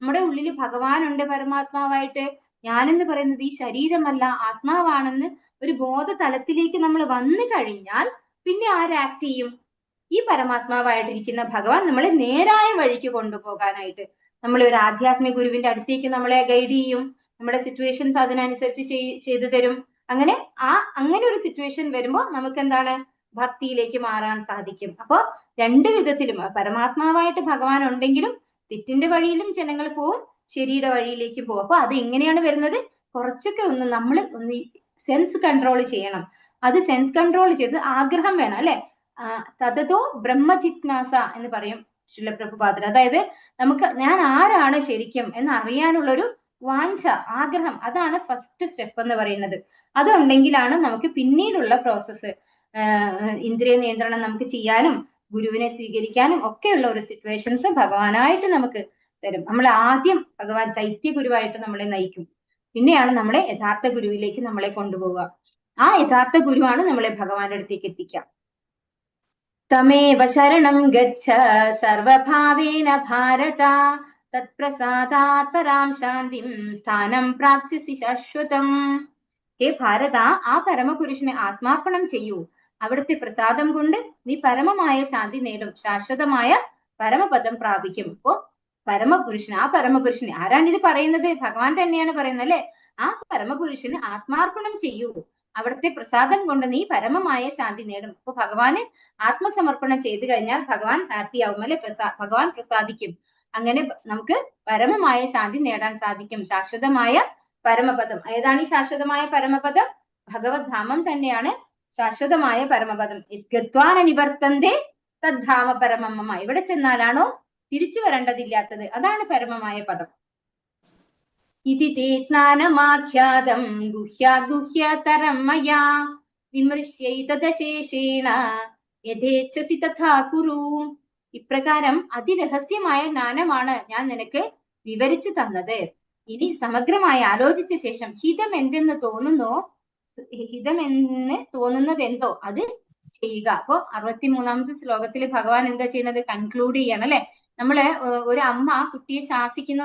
നമ്മുടെ ഉള്ളിൽ ഭഗവാനുണ്ട് പരമാത്മാവായിട്ട്, ഞാനെന്ന് പറയുന്നത് ഈ ശരീരമല്ല ആത്മാവാണെന്ന് ഒരു ബോധ തലത്തിലേക്ക് നമ്മൾ വന്നു കഴിഞ്ഞാൽ പിന്നെ ആര് ആക്ട് ചെയ്യും? ഈ പരമാത്മാവായിട്ടിരിക്കുന്ന ഭഗവാൻ നമ്മളെ നേരായ വഴിക്ക് കൊണ്ടുപോകാനായിട്ട് നമ്മൾ ഒരു ആധ്യാത്മിക ഗുരുവിന്റെ അടുത്തേക്ക് നമ്മളെ ഗൈഡ് ചെയ്യും. നമ്മുടെ സിറ്റുവേഷൻസ് അതിനനുസരിച്ച് ചെയ്തു തരും. അങ്ങനെ ഒരു സിറ്റുവേഷൻ വരുമ്പോൾ നമുക്ക് എന്താണ്? ഭക്തിയിലേക്ക് മാറാൻ സാധിക്കും. അപ്പോ രണ്ടു വിധത്തിലും പരമാത്മാവായിട്ട് ഭഗവാൻ ഉണ്ടെങ്കിലും തെറ്റിന്റെ വഴിയിലും ജനങ്ങൾ പോവും, ശരിയുടെ വഴിയിലേക്കും പോവും. അപ്പൊ അത് എങ്ങനെയാണ് വരുന്നത്? കുറച്ചൊക്കെ നമ്മൾ ഒന്ന് സെൻസ് കൺട്രോൾ ചെയ്യണം. അത് സെൻസ് കൺട്രോൾ ചെയ്ത് ആഗ്രഹം വേണം അല്ലെ? തതോ ബ്രഹ്മജിജ്ഞാസ എന്ന് പറയും ശിലപ്രഭുപാദർ. അതായത് നമുക്ക് ഞാൻ ആരാണ് ശരിക്കും എന്ന് അറിയാനുള്ളൊരു വാഞ്ച, ആഗ്രഹം, അതാണ് ഫസ്റ്റ് സ്റ്റെപ്പ് എന്ന് പറയുന്നത്. അതുണ്ടെങ്കിലാണ് നമുക്ക് പിന്നീടുള്ള പ്രോസസ്സ്, ഇന്ദ്രിയ നിയന്ത്രണം നമുക്ക് ചെയ്യാനും ഗുരുവിനെ സ്വീകരിക്കാനും ഒക്കെയുള്ള ഒരു സിറ്റുവേഷൻസ് ഭഗവാനായിട്ട് നമുക്ക് തരും. നമ്മൾ ആദ്യം ഭഗവാൻ ചൈത്യ ഗുരുവായിട്ട് നമ്മളെ നയിക്കും, പിന്നെയാണ് നമ്മളെ യഥാർത്ഥ ഗുരുവിലേക്ക് നമ്മളെ കൊണ്ടുപോവുക. ആ യഥാർത്ഥ ഗുരുവാണ് നമ്മളെ ഭഗവാന്റെ അടുത്തേക്ക് എത്തിക്കുക. തമേവ ശരണം ഗച്ഛ സർവഭാവേന ഭാരത തത്പ്രസാദാത് പരാം ശാന്തിം സ്ഥാനം പ്രാപ്സ്യസി ശാശ്വതം. ഹേ ഭാരത, ആ പരമപുരുഷനെ ആത്മാർപ്പണം ചെയ്യൂ. അവിടുത്തെ പ്രസാദം കൊണ്ട് നീ പരമമായ ശാന്തി നേടും, ശാശ്വതമായ പരമപദം പ്രാപിക്കും. ഇപ്പോ ആ പരമപുരുഷന് ആരാണ് ഇത് പറയുന്നത്? ഭഗവാൻ തന്നെയാണ് പറയുന്നത് അല്ലെ? ആ പരമപുരുഷന് ആത്മാർപ്പണം ചെയ്യൂ, അവിടുത്തെ പ്രസാദം കൊണ്ട് നീ പരമമായ ശാന്തി നേടും. അപ്പൊ ഭഗവാന് ആത്മസമർപ്പണം ചെയ്തു കഴിഞ്ഞാൽ ഭഗവാൻ ഹാപ്പി ആവും അല്ലെ? ഭഗവാൻ പ്രസാദിക്കും. അങ്ങനെ നമുക്ക് പരമമായ ശാന്തി നേടാൻ സാധിക്കും, ശാശ്വതമായ പരമപദം. ഏതാണ് ഈ ശാശ്വതമായ പരമപദം? ഭഗവത് ധാമം തന്നെയാണ് ശാശ്വതമായ പരമപദം. ഗത്വാന നിവർത്തന്തേ തദ്ധാമ പരമമ. എവിടെ ചെന്നാലാണോ തിരിച്ചു വരേണ്ടതില്ലാത്തത്, അതാണ് പരമമായ പദം. ഇതി തേ സ്നാനമാഖ്യാതം ഗുഹ്യാഗുഹ്യതരം മയാ വിമൃശ്യൈതദശേഷേണ യഥേച്ഛസി തഥാ കുരു. ഇപ്രകാരം അതിരഹസ്യമായ ജ്ഞാനമാണ് ഞാൻ നിനക്ക് വിവരിച്ചു തന്നത്. ഇനി സമഗ്രമായി ആലോചിച്ച ശേഷം ഹിതം എന്തെന്ന് തോന്നുന്നതെന്തോ അത് ചെയ്യുക. അപ്പൊ 63ാമത്തെ ശ്ലോകത്തിൽ ഭഗവാൻ എന്താ ചെയ്യുന്നത്? കൺക്ലൂഡ് ചെയ്യാണ് അല്ലെ? നമ്മള് ഒരു അമ്മ കുട്ടിയെ ശാസിക്കും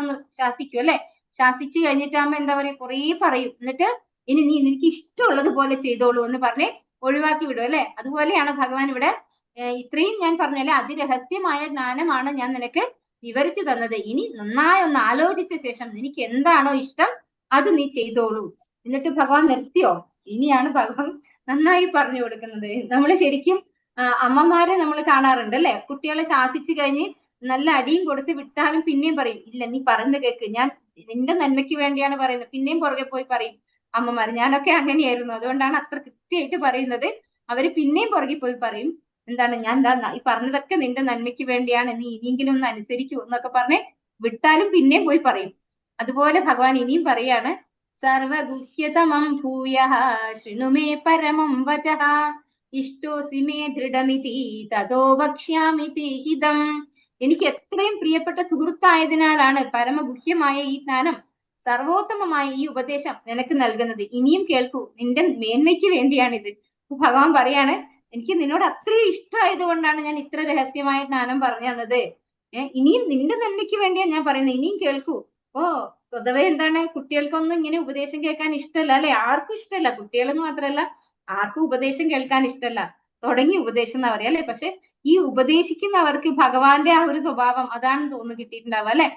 അല്ലെ? ശാസിച്ചു കഴിഞ്ഞിട്ടാകുമ്പോ എന്താ പറയാ, കുറേ പറയും, എന്നിട്ട് ഇനി നീ നിനക്ക് ഇഷ്ടമുള്ളത് പോലെ ചെയ്തോളൂ എന്ന് പറഞ്ഞ് ഒഴിവാക്കി വിടും അല്ലെ? അതുപോലെയാണ് ഭഗവാൻ ഇവിടെ ഇത്രയും ഞാൻ പറഞ്ഞല്ലേ, അതിരഹസ്യമായ ജ്ഞാനമാണ് ഞാൻ നിനക്ക് വിവരിച്ചു തന്നത്. ഇനി നന്നായി ഒന്ന് ആലോചിച്ച ശേഷം നിനക്ക് എന്താണോ ഇഷ്ടം അത് നീ ചെയ്തോളൂ. എന്നിട്ട് ഭഗവാൻ നിർത്തിയോ? ഇനിയാണ് ഭഗവാൻ നന്നായി പറഞ്ഞു കൊടുക്കുന്നത്. നമ്മൾ ശരിക്കും അമ്മമാരെ നമ്മൾ കാണാറുണ്ട് അല്ലെ? കുട്ടികളെ ശാസിച്ചു കഴിഞ്ഞ് നല്ല അടിയും കൊടുത്ത് വിട്ടാലും പിന്നെയും പറയും, ഇല്ല നീ പറയുന്നത് കേക്ക്, ഞാൻ നിന്റെ നന്മയ്ക്ക് വേണ്ടിയാണ് പറയുന്നത്. പിന്നെയും പുറകെ പോയി പറയും അമ്മമാർ. ഞാനൊക്കെ അങ്ങനെയായിരുന്നു, അതുകൊണ്ടാണ് അത്ര കൃത്യമായിട്ട് പറയുന്നത്. അവര് പിന്നെയും പുറകെ പോയി പറയും, എന്താണ് ഞാൻ ഈ പറഞ്ഞതൊക്കെ നിന്റെ നന്മയ്ക്ക് വേണ്ടിയാണ്, നീ ഇനിയെങ്കിലും ഒന്ന് അനുസരിക്കൂ എന്നൊക്കെ പറഞ്ഞ് വിട്ടാലും പിന്നെയും പോയി പറയും. അതുപോലെ ഭഗവാൻ ഇനിയും പറയാണ്, സർവഗുഹ്യതമം ഭൂയഃ ശൃണുമേ പരമം വചഃ ഇഷ്ടോസി മേ ദൃഢമിതി തതോ വക്ഷ്യാമി തേ ഹിതം. എനിക്ക് എത്രയും പ്രിയപ്പെട്ട സുഹൃത്തായതിനാലാണ് പരമഗുഹ്യമായ ഈ ജ്ഞാനം, സർവോത്തമമായ ഈ ഉപദേശം നിനക്ക് നൽകുന്നത്. ഇനിയും കേൾക്കൂ, നിന്റെ മേന്മയ്ക്ക് വേണ്ടിയാണിത്. ഭഗവാൻ പറയാണ്, എനിക്ക് നിന്നോട് അത്രയും ഇഷ്ടമായത് കൊണ്ടാണ് ഞാൻ ഇത്ര രഹസ്യമായ ജ്ഞാനം പറഞ്ഞു തന്നത്. ഇനിയും നിന്റെ നന്മയ്ക്ക് വേണ്ടിയാണ് ഞാൻ പറയുന്നത്, ഇനിയും കേൾക്കൂ. ഓ സ്വതവേ എന്താണ്, കുട്ടികൾക്കൊന്നും ഇങ്ങനെ ഉപദേശം കേൾക്കാൻ ഇഷ്ടമല്ല അല്ലെ? ആർക്കും ഇഷ്ടമല്ല, കുട്ടികളെന്ന് മാത്രമല്ല ആർക്കും ഉപദേശം കേൾക്കാൻ ഇഷ്ടമല്ല. തുടങ്ങി ഉപദേശം എന്നാ പറയാ അല്ലെ? പക്ഷെ ഈ ഉപദേശിക്കുന്നവർക്ക് ഭഗവാന്റെ ആ ഒരു സ്വഭാവം അതാണ് തോന്നുന്നു കിട്ടിയിട്ടുണ്ടാവുക അല്ലെ?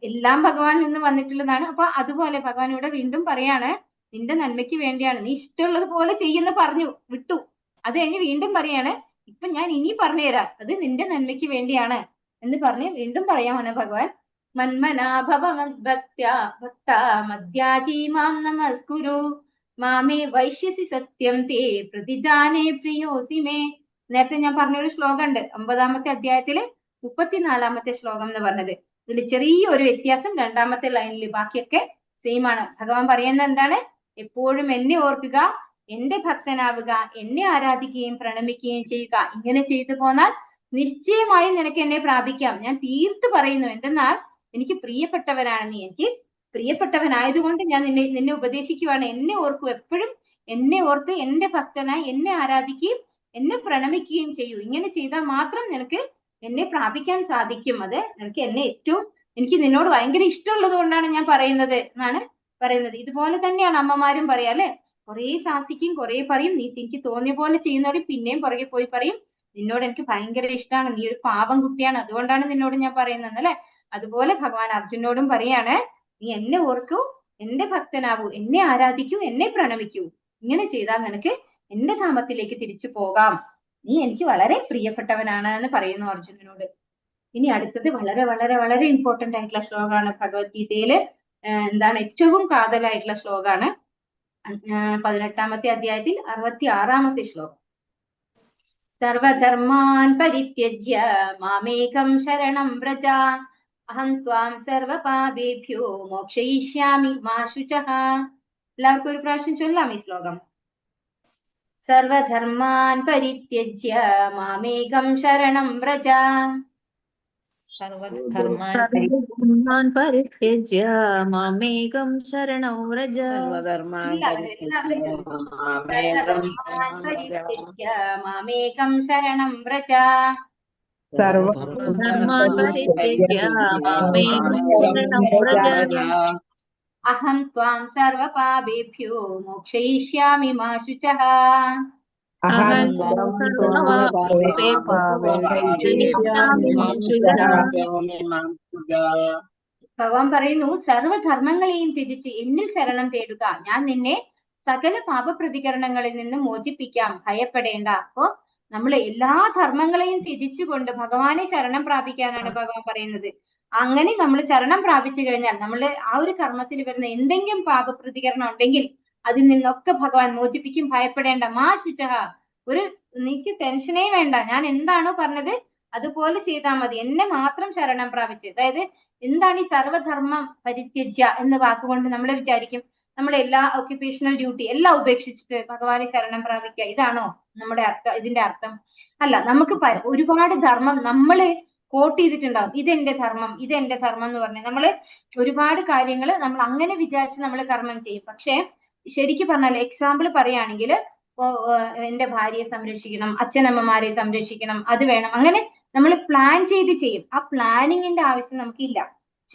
എല്ലാം ഭഗവാനിൽ നിന്ന് വന്നിട്ടുള്ളതാണ്. അപ്പൊ അതുപോലെ ഭഗവാൻ ഇവിടെ വീണ്ടും പറയാണ്, നിന്റെ നന്മയ്ക്ക് വേണ്ടിയാണ്, നീ ഇഷ്ടമുള്ളത് പോലെ ചെയ്യുന്ന പറഞ്ഞു വിട്ടു. അത് കഴിഞ്ഞ് വീണ്ടും പറയാണ്, ഇപ്പൊ ഞാൻ ഇനി പറഞ്ഞുതരാം, അത് നിന്റെ നന്മയ്ക്ക് വേണ്ടിയാണ് എന്ന് പറഞ്ഞ് വീണ്ടും പറയാമാണ് ഭഗവാൻ. മന്മനാഭവ മദ്ഭക്ത്യാ ഭക്താ മദ്യാജീ മാം നമസ്കുരു മാമേ വൈശ്യസി സത്യം തേ പ്രതിജാനേ പ്രിയോസി മേ. നേരത്തെ ഞാൻ പറഞ്ഞൊരു ശ്ലോകം ഉണ്ട് 9-ാമത്തെ അധ്യായത്തില് 34-ാമത്തെ ശ്ലോകം എന്ന് പറഞ്ഞത്. ഇതിൽ ചെറിയൊരു വ്യത്യാസം 2-ാമത്തെ ലൈനിൽ, ബാക്കിയൊക്കെ സെയിം ആണ്. ഭഗവാൻ പറയുന്നത് എന്താണ്? എപ്പോഴും എന്നെ ഓർക്കുക, എന്റെ ഭക്തനാവുക, എന്നെ ആരാധിക്കുകയും പ്രണമിക്കുകയും ചെയ്യുക. ഇങ്ങനെ ചെയ്തു പോന്നാൽ നിശ്ചയമായും നിനക്ക് എന്നെ പ്രാപിക്കാം. ഞാൻ തീർത്ത് പറയുന്നു, എന്തെന്നാൽ എനിക്ക് പ്രിയപ്പെട്ടവനാണ് നീ, എനിക്ക് പ്രിയപ്പെട്ടവനായതുകൊണ്ട് ഞാൻ നിന്നെ ഉപദേശിക്കുവാണ്. എന്നെ ഓർക്കൂ, എപ്പോഴും എന്നെ ഓർത്ത് എന്റെ ഭക്തനായി എന്നെ ആരാധിക്കുകയും എന്നെ പ്രണമിക്കുകയും ചെയ്യൂ. ഇങ്ങനെ ചെയ്താൽ മാത്രം നിനക്ക് എന്നെ പ്രാപിക്കാൻ സാധിക്കും. അത് നിനക്ക് എന്നെ ഏറ്റവും, എനിക്ക് നിന്നോട് ഭയങ്കര ഇഷ്ടമുള്ളത് കൊണ്ടാണ് ഞാൻ പറയുന്നത് എന്നാണ് പറയുന്നത്. ഇതുപോലെ തന്നെയാണ് അമ്മമാരും പറയാ അല്ലെ? കുറെ ശാസിക്കും, കുറെ പറയും, നീ എനിക്ക് തോന്നിയ പോലെ ചെയ്യുന്നവരും പിന്നെയും പുറകെ പോയി പറയും, നിന്നോട് എനിക്ക് ഭയങ്കര ഇഷ്ടമാണ്, നീ ഒരു പാവം കുട്ടിയാണ്, അതുകൊണ്ടാണ് നിന്നോട് ഞാൻ പറയുന്നത് അല്ലെ? അതുപോലെ ഭഗവാൻ അർജുനോടും പറയാണ്, നീ എന്നെ ഓർക്കൂ, എന്റെ ഭക്തനാവൂ, എന്നെ ആരാധിക്കൂ, എന്നെ പ്രണമിക്കൂ. ഇങ്ങനെ ചെയ്താൽ നിനക്ക് എന്റെ ധാമത്തിലേക്ക് തിരിച്ചു പോകാം, നീ എനിക്ക് വളരെ പ്രിയപ്പെട്ടവനാണ് എന്ന് പറയുന്നു അർജുനനോട്. ഇനി അടുത്തത് വളരെ വളരെ വളരെ ഇമ്പോർട്ടന്റ് ആയിട്ടുള്ള ശ്ലോകമാണ് ഭഗവത്ഗീതയില്. എന്താണ് ഏറ്റവും കാതലായിട്ടുള്ള ശ്ലോകമാണ്. 18-ാമത്തെ അധ്യായത്തിൽ 66-ാമത്തെ ശ്ലോകം. സർവധർമാൻ പരിത്യജ്യ മാമേകം ശരണം വ്രജ അഹം ത്വാം സർവപാപേഭ്യോ മോക്ഷയിഷ്യാമി മാ ശുചഃ. എല്ലാവർക്കും ഒരു പ്രാവശ്യം ചൊല്ലാം ഈ ശ്ലോകം. സർവധർമാൻ പരിത്യജ്യ മാമേകം ശരണം വ്രജ സർവധർമാൻ പരിത്യജ്യ മാമേകം ശരണം വ്രജ. മാമേകം ശരണം വ്രജ. സർവധർമാൻ പരിത്യജ്യ മാമേകം ശരണം വ്രജ. അഹം ത്വാം സർവപാപേഭ്യോ മോക്ഷയിഷ്യാമി മാ ശുചഃ. അഹം ഭഗവാൻ പറയുന്നു, സർവധർമ്മങ്ങളെയും ത്യജിച്ച് എന്നിൽ ശരണം തേടുക, ഞാൻ നിന്നെ സകല പാപപ്രതികരണങ്ങളിൽ നിന്ന് മോചിപ്പിക്കാം, ഭയപ്പെടേണ്ട. അപ്പോ നമ്മൾ എല്ലാ ധർമ്മങ്ങളെയും ത്യജിച്ചുകൊണ്ട് ഭഗവാനെ ശരണം പ്രാപിക്കാനാണ് ഭഗവാൻ പറയുന്നത്. അങ്ങനെ നമ്മൾ ശരണം പ്രാപിച്ചു കഴിഞ്ഞാൽ നമ്മൾ ആ ഒരു കർമ്മത്തിൽ വരുന്ന എന്തെങ്കിലും പാപപ്രതികരണം ഉണ്ടെങ്കിൽ അതിൽ നിന്നൊക്കെ ഭഗവാൻ മോചിപ്പിക്കും, ഭയപ്പെടേണ്ട. മാ ശുചഃ, ഒരു നീക്ക് ടെൻഷനേ വേണ്ട, ഞാൻ എന്താണോ പറഞ്ഞത് അതുപോലെ ചെയ്താൽ മതി, എന്നെ മാത്രം ശരണം പ്രാപിച്ച്. അതായത് എന്താണ് ഈ സർവധർമ്മം പരിത്യജ്യ എന്ന വാക്കുകൊണ്ട് നമ്മൾ വിചാരിക്കും നമ്മൾ എല്ലാ ഓക്യുപേഷണൽ ഡ്യൂട്ടി എല്ലാം ഉപേക്ഷിച്ചിട്ട് ഭഗവാനെ ശരണം പ്രാപിക്കുക, ഇതാണോ നമ്മുടെ അർത്ഥം? ഇതിന്റെ അർത്ഥം അല്ല. നമുക്ക് ഒരുപാട് ധർമ്മം നമ്മള് കോട്ട് ചെയ്തിട്ടുണ്ടാവും, ഇതെന്റെ ധർമ്മം, ഇതെന്റെ ധർമ്മം എന്ന് പറഞ്ഞ് നമ്മള് ഒരുപാട് കാര്യങ്ങൾ നമ്മൾ അങ്ങനെ വിചാരിച്ച് നമ്മൾ കർമ്മം ചെയ്യും. പക്ഷെ ശരിക്കും പറഞ്ഞാൽ എക്സാമ്പിൾ പറയുകയാണെങ്കിൽ, എന്റെ ഭാര്യയെ സംരക്ഷിക്കണം, അച്ഛനമ്മമാരെ സംരക്ഷിക്കണം, അത് വേണം, അങ്ങനെ നമ്മൾ പ്ലാൻ ചെയ്ത് ചെയ്യും. ആ പ്ലാനിങ്ങിന്റെ ആവശ്യം നമുക്കില്ല.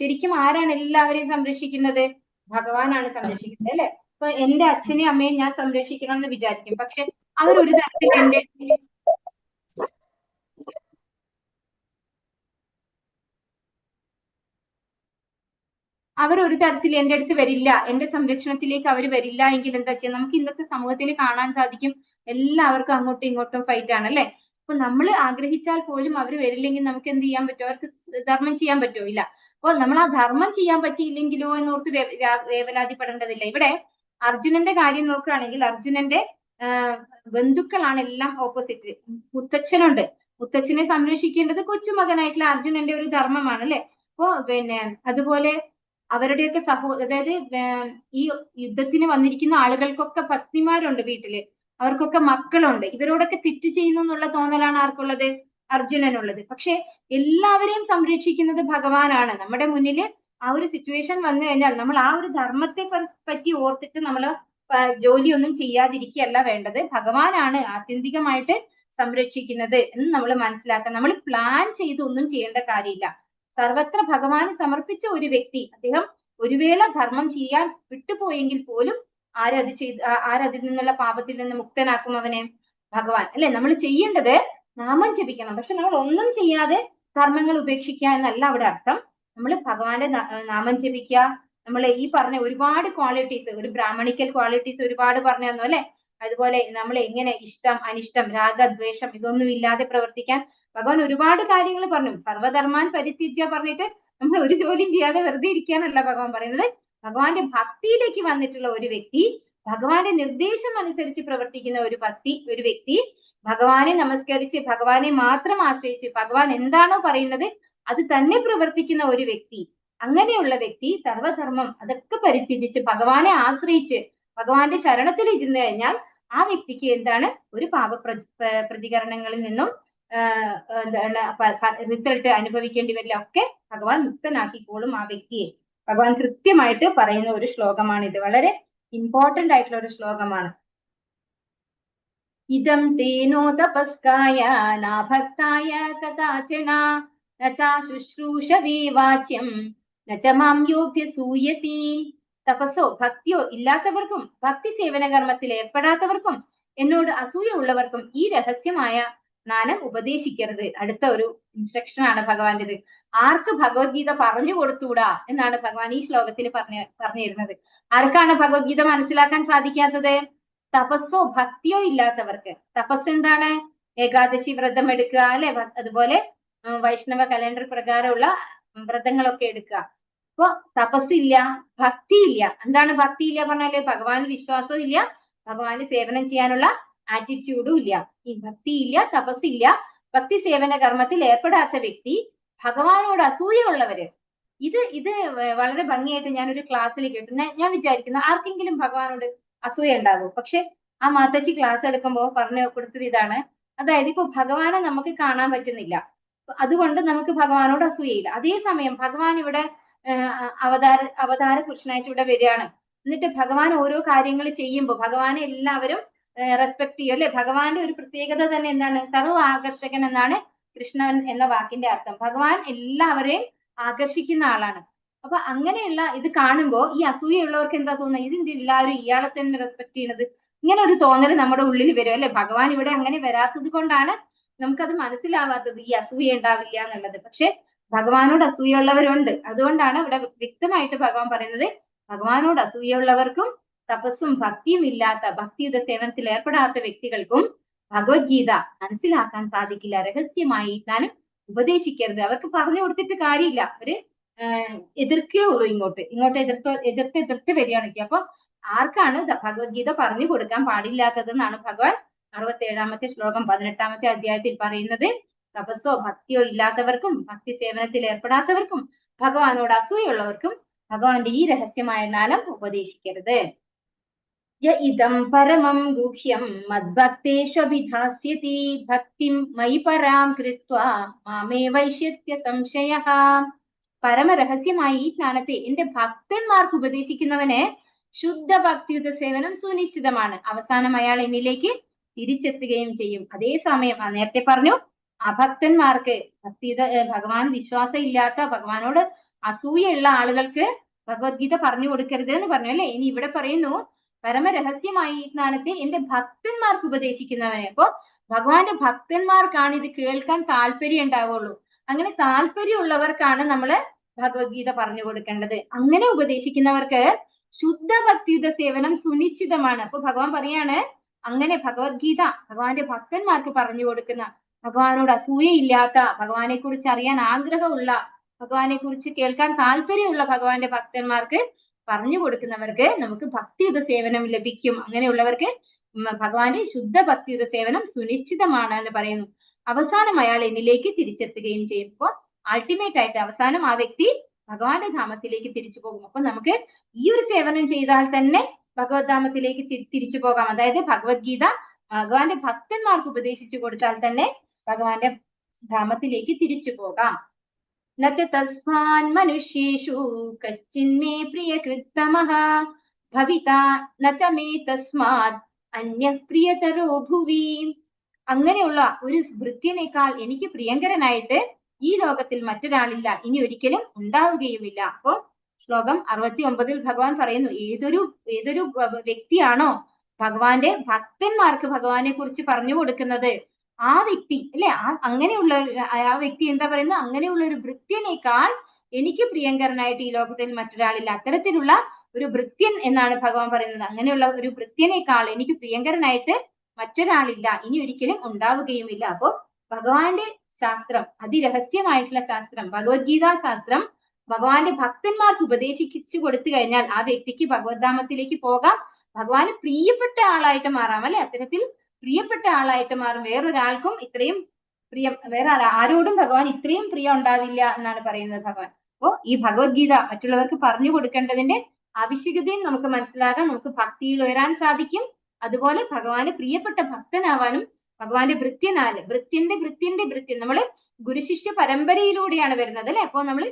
ശരിക്കും ആരാണ് എല്ലാവരെയും സംരക്ഷിക്കുന്നത്? ഭഗവാനാണ് സംരക്ഷിക്കുന്നത് അല്ലെ? ഇപ്പൊ എന്റെ അച്ഛനെയും അമ്മയും ഞാൻ സംരക്ഷിക്കണം എന്ന് വിചാരിക്കും, പക്ഷെ അവരൊരു തരത്തിൽ എന്റെ എന്റെ അടുത്ത് വരില്ല, എന്റെ സംരക്ഷണത്തിലേക്ക് അവർ വരില്ല എങ്കിൽ എന്താ ചെയ്യാം? നമുക്ക് ഇന്നത്തെ സമൂഹത്തിൽ കാണാൻ സാധിക്കും, എല്ലാവർക്കും അങ്ങോട്ടും ഇങ്ങോട്ടും ഫൈറ്റ് ആണ് അല്ലെ? അപ്പൊ നമ്മൾ ആഗ്രഹിച്ചാൽ പോലും അവർ വരില്ലെങ്കിൽ നമുക്ക് എന്ത് ചെയ്യാൻ പറ്റുമോ? അവർക്ക് ധർമ്മം ചെയ്യാൻ പറ്റുമോ? ഇല്ല. അപ്പോൾ നമ്മൾ ആ ധർമ്മം ചെയ്യാൻ പറ്റിയില്ലെങ്കിലോ എന്നോർത്ത് വേവലാതിപ്പെടേണ്ടതില്ല. ഇവിടെ അർജുനന്റെ കാര്യം നോക്കുകയാണെങ്കിൽ അർജുനന്റെ ബന്ധുക്കളാണ് എല്ലാം ഓപ്പോസിറ്റ്. മുത്തച്ഛനുണ്ട്. മുത്തച്ഛനെ സംരക്ഷിക്കേണ്ടത് കൊച്ചുമകനായിട്ടുള്ള അർജുനന്റെ ഒരു ധർമ്മമാണ് അല്ലെ. അപ്പോ അതുപോലെ അവരുടെയൊക്കെ അതായത് ഈ യുദ്ധത്തിന് വന്നിരിക്കുന്ന ആളുകൾക്കൊക്കെ പത്നിമാരുണ്ട് വീട്ടില്, അവർക്കൊക്കെ മക്കളുണ്ട്. ഇവരോടൊക്കെ തെറ്റ് ചെയ്യുന്നു എന്നുള്ള തോന്നലാണ് ആർക്കുള്ളത്? അർജുനനുള്ളത്. പക്ഷെ എല്ലാവരെയും സംരക്ഷിക്കുന്നത് ഭഗവാനാണ്. നമ്മുടെ മുന്നിൽ ആ ഒരു സിറ്റുവേഷൻ വന്നു കഴിഞ്ഞാൽ നമ്മൾ ആ ഒരു ധർമ്മത്തെ പറ്റി ഓർത്തിട്ട് നമ്മൾ ജോലിയൊന്നും ചെയ്യാതിരിക്കുകയല്ല വേണ്ടത്. ഭഗവാനാണ് ആത്യന്തികമായിട്ട് സംരക്ഷിക്കുന്നത് എന്ന് നമ്മൾ മനസ്സിലാക്കാം. നമ്മൾ പ്ലാൻ ചെയ്തൊന്നും ചെയ്യേണ്ട കാര്യമില്ല. സർവത്ര ഭഗവാൻ സമർപ്പിച്ച ഒരു വ്യക്തി, അദ്ദേഹം ഒരു വേള ധർമ്മം ചെയ്യാൻ വിട്ടുപോയെങ്കിൽ പോലും ആരതിൽ നിന്നുള്ള പാപത്തിൽ നിന്ന് മുക്തനാക്കും അവനെ? ഭഗവാൻ അല്ലെ. നമ്മൾ ചെയ്യേണ്ടത് നാമം ജപിക്കണം. പക്ഷെ നമ്മൾ ഒന്നും ചെയ്യാതെ കർമ്മങ്ങൾ ഉപേക്ഷിക്കുക എന്നല്ല അവിടെ അർത്ഥം. നമ്മൾ ഭഗവാന്റെ നാമം ജപിക്കുക. നമ്മൾ ഈ പറഞ്ഞ ഒരുപാട് ക്വാളിറ്റീസ്, ഒരു ബ്രാഹ്മണിക്കൽ ക്വാളിറ്റീസ് ഒരുപാട് പറഞ്ഞു തന്നു അല്ലെ. അതുപോലെ നമ്മൾ എങ്ങനെ ഇഷ്ടം അനിഷ്ടം രാഗദ്വേഷം ഇതൊന്നും ഇല്ലാതെ പ്രവർത്തിക്കാൻ ഭഗവാൻ ഒരുപാട് കാര്യങ്ങൾ പറഞ്ഞു. സർവധർമാൻ പരിത്യജ്യ പറഞ്ഞിട്ട് നമ്മൾ ഒരു ജോലിയും ചെയ്യാതെ വെറുതെ ഇരിക്കാനല്ല ഭഗവാൻ പറയുന്നത്. ഭഗവാന്റെ ഭക്തിയിലേക്ക് വന്നിട്ടുള്ള ഒരു വ്യക്തി, ഭഗവാന്റെ നിർദ്ദേശം അനുസരിച്ച് പ്രവർത്തിക്കുന്ന ഒരു വ്യക്തി, ഭഗവാനെ നമസ്കരിച്ച് ഭഗവാനെ മാത്രം ആശ്രയിച്ച് ഭഗവാൻ എന്താണോ പറയുന്നത് അത് തന്നെ പ്രവർത്തിക്കുന്ന ഒരു വ്യക്തി, അങ്ങനെയുള്ള വ്യക്തി സർവധർമ്മം അതൊക്കെ പരിത്യജിച്ച് ഭഗവാനെ ആശ്രയിച്ച് ഭഗവാന്റെ ശരണത്തിൽ ഇരുന്നു കഴിഞ്ഞാൽ ആ വ്യക്തിക്ക് എന്താണ്? ഒരു പാപ പ്രതികരണങ്ങളിൽ നിന്നും റിസൾട്ട് അനുഭവിക്കേണ്ടി വരില്ല. ഒക്കെ ഭഗവാൻ മുക്തനാക്കിക്കോളും ആ വ്യക്തിയെ. ഭഗവാൻ കൃത്യമായിട്ട് പറയുന്ന ഒരു ശ്ലോകമാണ് ഇത്. വളരെ ഇമ്പോർട്ടന്റ് ആയിട്ടുള്ള ഒരു ശ്ലോകമാണ്. ഇദം തേനോ തപസ്കായ നാഭക്തായ കഥാചന നചാ ശുശ്രൂഷവേ വാച്യം നച മാം യോഭ്യസൂയതി. തപസ്സോ ഭക്തിയോ ഇല്ലാത്തവർക്കും ഭക്തി സേവന കർമ്മത്തിൽ ഏർപ്പെടാത്തവർക്കും എന്നോട് അസൂയ ഉള്ളവർക്കും ഈ രഹസ്യമായ ജ്ഞാനം ഉപദേശിക്കരുത്. അടുത്ത ഒരു ഇൻസ്ട്രക്ഷൻ ആണ് ഭഗവാന്റേത്. ആർക്ക് ഭഗവത്ഗീത പറഞ്ഞു കൊടുത്തുകൂടാ എന്നാണ് ഭഗവാൻ ഈ ശ്ലോകത്തിൽ പറഞ്ഞു തരുന്നത്. ആർക്കാണ് ഭഗവത്ഗീത മനസ്സിലാക്കാൻ സാധിക്കാത്തത്? തപസ്സോ ഭക്തിയോ ഇല്ലാത്തവർക്ക്. തപസ് എന്താണ്? ഏകാദശി വ്രതം എടുക്കുക അല്ലെ, അതുപോലെ വൈഷ്ണവ കലണ്ടർ പ്രകാരമുള്ള വ്രതങ്ങളൊക്കെ എടുക്കുക. അപ്പൊ തപസ്സില്ല, ഭക്തിയില്ല. എന്താണ് ഭക്തിയില്ല പറഞ്ഞാല്? ഭഗവാൻ വിശ്വാസവും ഇല്ല, ഭഗവാന് സേവനം ചെയ്യാനുള്ള ആറ്റിറ്റ്യൂഡും ഇല്ല. ഈ ഭക്തിയില്ല, തപസ്സില്ല, ഭക്തി സേവന കർമ്മത്തിൽ ഏർപ്പെടാത്ത വ്യക്തി, ഭഗവാനോട് അസൂയുള്ളവര്. ഇത് വളരെ ഭംഗിയായിട്ട് ഞാനൊരു ക്ലാസ്സിൽ കേട്ടു. ഞാൻ വിചാരിക്കുന്നു ആർക്കെങ്കിലും ഭഗവാനോട് അസൂയ ഉണ്ടാകും. പക്ഷെ ആ മാതാജി ക്ലാസ് എടുക്കുമ്പോൾ പറഞ്ഞു കൊടുത്തത് ഇതാണ്. അതായത് ഇപ്പൊ ഭഗവാനെ നമുക്ക് കാണാൻ പറ്റുന്നില്ല, അതുകൊണ്ട് നമുക്ക് ഭഗവാനോട് അസൂയയില്ല. അതേസമയം ഭഗവാൻ ഇവിടെ അവതാര പുരുഷനായിട്ട് ഇവിടെ വരികയാണ്. എന്നിട്ട് ഭഗവാൻ ഓരോ കാര്യങ്ങൾ ചെയ്യുമ്പോൾ ഭഗവാനെ എല്ലാവരും റെസ്പെക്ട് ചെയ്യും അല്ലെ. ഭഗവാന്റെ ഒരു പ്രത്യേകത തന്നെ എന്താണ്? സർവ്വ ആകർഷകൻ എന്നാണ് കൃഷ്ണൻ എന്ന വാക്കിന്റെ അർത്ഥം. ഭഗവാൻ എല്ലാവരെയും ആകർഷിക്കുന്ന ആളാണ്. അപ്പൊ അങ്ങനെയുള്ള ഇത് കാണുമ്പോൾ ഈ അസൂയുള്ളവർക്ക് എന്താ തോന്നുന്നത്? ഇതിന്റെ എല്ലാവരും ഇയാളെ തന്നെ റെസ്പെക്ട് ചെയ്യുന്നത്, ഇങ്ങനെ ഒരു തോന്നൽ നമ്മുടെ ഉള്ളിൽ വരും അല്ലെ. ഭഗവാൻ ഇവിടെ അങ്ങനെ വരാത്തത് കൊണ്ടാണ് നമുക്കത് മനസ്സിലാവാത്തത്, ഈ അസൂയ ഉണ്ടാവില്ല എന്നുള്ളത്. പക്ഷെ ഭഗവാനോട് അസൂയുള്ളവരുണ്ട്. അതുകൊണ്ടാണ് ഇവിടെ വ്യക്തമായിട്ട് ഭഗവാൻ പറയുന്നത് ഭഗവാനോട് അസൂയുള്ളവർക്കും തപസ്സും ഭക്തിയും ഇല്ലാത്ത ഭക്തിയുത സേവനത്തിൽ ഏർപ്പെടാത്ത വ്യക്തികൾക്കും ഭഗവത്ഗീത മനസ്സിലാക്കാൻ സാധിക്കില്ല. രഹസ്യമായി ജ്ഞാനം ഉപദേശിക്കരുത്. അവർക്ക് പറഞ്ഞു കൊടുത്തിട്ട് കാര്യമില്ല. അവര് എതിർക്കേ ഉള്ളൂ. ഇങ്ങോട്ട് എതിർത്ത് വരികയാണ് ചെയ്യുക. അപ്പൊ ആർക്കാണ് ഭഗവത്ഗീത പറഞ്ഞു കൊടുക്കാൻ പാടില്ലാത്തതെന്നാണ് ഭഗവാൻ 67-ാമത്തെ ശ്ലോകം 18-ാമത്തെ അധ്യായത്തിൽ പറയുന്നത്. തപസ്സോ ഭക്തിയോ ഇല്ലാത്തവർക്കും ഭക്തി സേവനത്തിൽ ഏർപ്പെടാത്തവർക്കും ഭഗവാനോട് അസൂയുള്ളവർക്കും ഭഗവാന്റെ ഈ രഹസ്യമായ ജ്ഞാനം ഉപദേശിക്കരുത്. ഇദം പരമം ഗുഹ്യം മദ്ഭക്തേഷ്വഭിധാസ്യതി ഭക്തിം മയി പരാം കൃത്വാ മാമേ വൈശ്യത്യ സംശയഃ. പരമരഹസ്യമായ ഈ ജ്ഞാനത്തെ എന്റെ ഭക്തന്മാർക്ക് ഉപദേശിക്കുന്നവന് ശുദ്ധ ഭക്തിയുത സേവനം സുനിശ്ചിതമാണ്. അവസാനം അയാൾ എന്നിലേക്ക് തിരിച്ചെത്തുകയും ചെയ്യും. അതേസമയം നേരത്തെ പറഞ്ഞു അഭക്തന്മാർക്ക്, ഭഗവാൻ വിശ്വാസം ഇല്ലാത്ത, ഭഗവാനോട് അസൂയുള്ള ആളുകൾക്ക് ഭഗവത്ഗീത പറഞ്ഞു കൊടുക്കരുത് എന്ന് പറഞ്ഞു അല്ലെ. ഇനി ഇവിടെ പറയുന്നു പരമരഹസ്യമായി ഈ ജ്ഞാനത്തെ എന്റെ ഭക്തന്മാർക്ക് ഉപദേശിക്കുന്നവനെ. അപ്പൊ ഭഗവാന്റെ ഭക്തന്മാർക്കാണ് ഇത് കേൾക്കാൻ താല്പര്യം ഉണ്ടാവുള്ളൂ. അങ്ങനെ താല്പര്യമുള്ളവർക്കാണ് നമ്മള് ഭഗവത്ഗീത പറഞ്ഞു കൊടുക്കേണ്ടത്. അങ്ങനെ ഉപദേശിക്കുന്നവർക്ക് ശുദ്ധ ഭക്തിയുത സേവനം സുനിശ്ചിതമാണ്. അപ്പൊ ഭഗവാൻ പറയാണ് അങ്ങനെ ഭഗവത്ഗീത ഭഗവാന്റെ ഭക്തന്മാർക്ക് പറഞ്ഞു കൊടുക്കുന്ന ഭഗവാനോട് അസൂയയില്ലാത്ത, ഭഗവാനെ കുറിച്ച് അറിയാൻ ആഗ്രഹമുള്ള, ഭഗവാനെ കുറിച്ച് കേൾക്കാൻ താല്പര്യമുള്ള ഭഗവാന്റെ ഭക്തന്മാർക്ക് പറഞ്ഞു കൊടുക്കുന്നവർക്ക് നമുക്ക് ഭക്തിയുത സേവനം ലഭിക്കും. അങ്ങനെയുള്ളവർക്ക് ഭഗവാന്റെ ശുദ്ധ ഭക്തിയുത സേവനം സുനിശ്ചിതമാണ് എന്ന് പറയുന്നു. അവസാനം അയാൾ എന്നിലേക്ക് തിരിച്ചെത്തുകയും ചെയ്യും. അപ്പൊ അൾട്ടിമേറ്റ് ആയിട്ട് അവസാനം ആ വ്യക്തി ഭഗവാന്റെ ധാമത്തിലേക്ക് തിരിച്ചു പോകും. അപ്പൊ നമുക്ക് ഈ ഒരു സേവനം ചെയ്താൽ തന്നെ ഭഗവത് ധാമത്തിലേക്ക് തിരിച്ചു പോകാം. അതായത് ഭഗവത്ഗീത ഭഗവാന്റെ ഭക്തന്മാർക്ക് ഉപദേശിച്ചു കൊടുത്താൽ തന്നെ ഭഗവാന്റെ ധാമത്തിലേക്ക് തിരിച്ചു പോകാം. നച തസ്മാൻ മനുഷ്യേഷു കശ്ചിന്മേ പ്രിയകൃത്തമഃ ഭവിതാ നച മേ തസ്മാത് അന്യഃ പ്രിയതരോ ഭുവി. അങ്ങനെയുള്ള ഒരു ഭൃത്യനേക്കാൾ എനിക്ക് പ്രിയങ്കരനായിട്ട് ഈ ലോകത്തിൽ മറ്റൊരാളില്ല, ഇനി ഒരിക്കലും ഉണ്ടാവുകയുമില്ല. അപ്പോൾ ശ്ലോകം 69 ഭഗവാൻ പറയുന്നു, ഏതൊരു വ്യക്തിയാണോ ഭഗവാന്റെ ഭക്തന്മാർക്ക് ഭഗവാനെ കുറിച്ച് പറഞ്ഞു കൊടുക്കുന്നത്, ആ വ്യക്തി അല്ലെ, അങ്ങനെയുള്ള ആ വ്യക്തി എന്താ പറയുന്നത്, അങ്ങനെയുള്ള ഒരു ഭൃത്യനേക്കാൾ എനിക്ക് പ്രിയങ്കരനായിട്ട് ഈ ലോകത്തിൽ മറ്റൊരാളില്ല. അത്തരത്തിലുള്ള ഒരു ഭൃത്യൻ എന്നാണ് ഭഗവാൻ പറയുന്നത്. അങ്ങനെയുള്ള ഒരു ഭൃത്യനേക്കാൾ എനിക്ക് പ്രിയങ്കരനായിട്ട് മറ്റൊരാളില്ല, ഇനി ഒരിക്കലും ഉണ്ടാവുകയുമില്ല. അപ്പോ ഭഗവാന്റെ ശാസ്ത്രം, അതിരഹസ്യമായിട്ടുള്ള ശാസ്ത്രം, ഭഗവത്ഗീത ശാസ്ത്രം ഭഗവാന്റെ ഭക്തന്മാർക്ക് ഉപദേശിച്ചു കൊടുത്തു കഴിഞ്ഞാൽ ആ വ്യക്തിക്ക് ഭഗവത്ധാമത്തിലേക്ക് പോകാം, ഭഗവാന് പ്രിയപ്പെട്ട ആളായിട്ട് മാറാം അല്ലെ. അത്തരത്തിൽ പ്രിയപ്പെട്ട ആളായിട്ട് മാറും. വേറൊരാൾക്കും ഇത്രയും പ്രിയം, വേറെ ആരോടും ഭഗവാൻ ഇത്രയും പ്രിയം ഉണ്ടാവില്ല എന്നാണ് പറയുന്നത് ഭഗവാൻ. അപ്പോ ഈ ഭഗവത്ഗീത മറ്റുള്ളവർക്ക് പറഞ്ഞു കൊടുക്കേണ്ടതിന്റെ ആവശ്യകതയും നമുക്ക് മനസ്സിലാകാം, നമുക്ക് ഭക്തിയിൽ ഉയരാൻ സാധിക്കും. അതുപോലെ ഭഗവാന് പ്രിയപ്പെട്ട ഭക്തനാവാനും ഭഗവാന്റെ ഭൃത്യൻ നമ്മള് ഗുരുശിഷ്യ പരമ്പരയിലൂടെയാണ് വരുന്നത് അല്ലെ. അപ്പോ നമ്മള്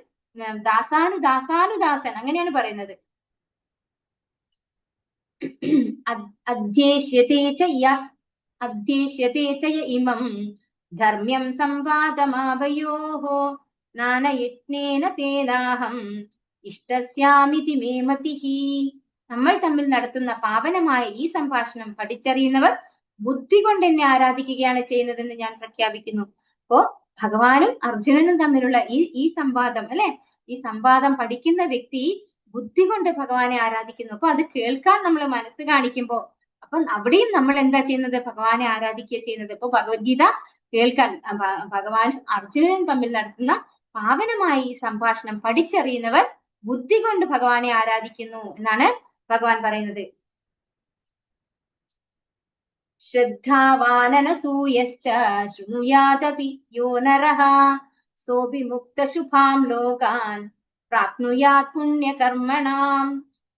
ദാസാനുദാസൻ അങ്ങനെയാണ് പറയുന്നത്. അധ്യേഷ്യത്തെ ച ഇമം ധർമ്മ്യം സംവാദമാവയോഃ നാനയജ്ഞേന തേനാഹം ഇഷ്ടസ്യാമിതി മേ മതിഃ. നമ്മൾ തമ്മിൽ നടത്തുന്ന പാവനമായ ഈ സംഭാഷണം പഠിച്ചറിയുന്നവർ ബുദ്ധി കൊണ്ട് എന്നെ ആരാധിക്കുകയാണ് ചെയ്യുന്നതെന്ന് ഞാൻ പ്രഖ്യാപിക്കുന്നു. അപ്പോ ഭഗവാനും അർജുനനും തമ്മിലുള്ള ഈ സംവാദം അല്ലെ, ഈ സംവാദം പഠിക്കുന്ന വ്യക്തി ബുദ്ധി കൊണ്ട് ഭഗവാനെ ആരാധിക്കുന്നു. അപ്പൊ അത് കേൾക്കാൻ നമ്മൾ മനസ്സ് കാണിക്കുമ്പോ അപ്പൊ അവിടെയും നമ്മൾ എന്താ ചെയ്യുന്നത്, ഭഗവാനെ ആരാധിക്കുക ചെയ്യുന്നത്. ഇപ്പൊ ഭഗവത്ഗീത കേൾക്കാൻ ഭഗവാനും അർജുനനും തമ്മിൽ നടത്തുന്ന പാവനമായ ഈ സംഭാഷണം പഠിച്ചറിയുന്നവർ ബുദ്ധി കൊണ്ട് ഭഗവാനെ ആരാധിക്കുന്നു എന്നാണ് ഭഗവാൻ പറയുന്നത്. ശ്രദ്ധാവാനനസൂയശ്ച ശൃണുയാദപി യോ നരഃ സോപി മുക്തശുഭാം ലോകാൻ പ്രാപ്നുയാത് പുണ്യകർമ്മണാം.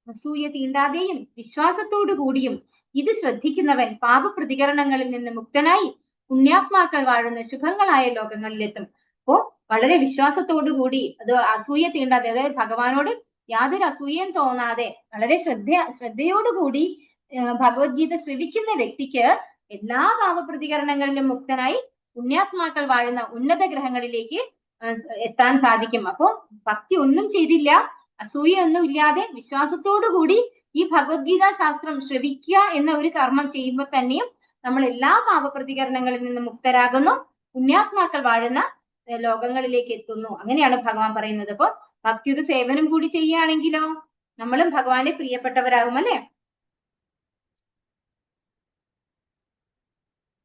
അസൂയ തീണ്ടാതെയും വിശ്വാസത്തോടു കൂടിയും ഇത് ശ്രദ്ധിക്കുന്നവൻ പാപപ്രതികരണങ്ങളിൽ നിന്ന് മുക്തനായി പുണ്യാത്മാക്കൾ വാഴുന്ന ശുഭങ്ങളായ ലോകങ്ങളിലെത്തും. അപ്പോ വളരെ വിശ്വാസത്തോടു കൂടി, അത് അസൂയ തീണ്ടാതെ, അതായത് ഭഗവാനോട് യാതൊരു അസൂയയും തോന്നാതെ വളരെ ശ്രദ്ധയോടുകൂടി ഭഗവത്ഗീത ശ്രവിക്കുന്ന വ്യക്തിക്ക് എല്ലാ പാപപ്രതികരണങ്ങളിലും മുക്തനായി പുണ്യാത്മാക്കൾ വാഴുന്ന ഉന്നത ഗ്രഹങ്ങളിലേക്ക് എത്താൻ സാധിക്കും. അപ്പോ ഭക്തി ഒന്നും ചെയ്തില്ല, അസൂയ ഒന്നും ഇല്ലാതെ വിശ്വാസത്തോടു കൂടി ഈ ഭഗവത്ഗീത ശാസ്ത്രം ശ്രവിക്കുക എന്ന ഒരു കർമ്മം ചെയ്യുമ്പോൾ തന്നെയും നമ്മൾ എല്ലാ പാപപ്രതികരണങ്ങളിൽ നിന്ന് മുക്തരാകുന്നു, പുണ്യാത്മാക്കൾ വാഴുന്ന ലോകങ്ങളിലേക്ക് എത്തുന്നു. അങ്ങനെയാണ് ഭഗവാൻ പറയുന്നത്. അപ്പൊ ഭക്തിയുടെ സേവനം കൂടി ചെയ്യുകയാണെങ്കിലോ നമ്മളും ഭഗവാനെ പ്രിയപ്പെട്ടവരാകും അല്ലെ.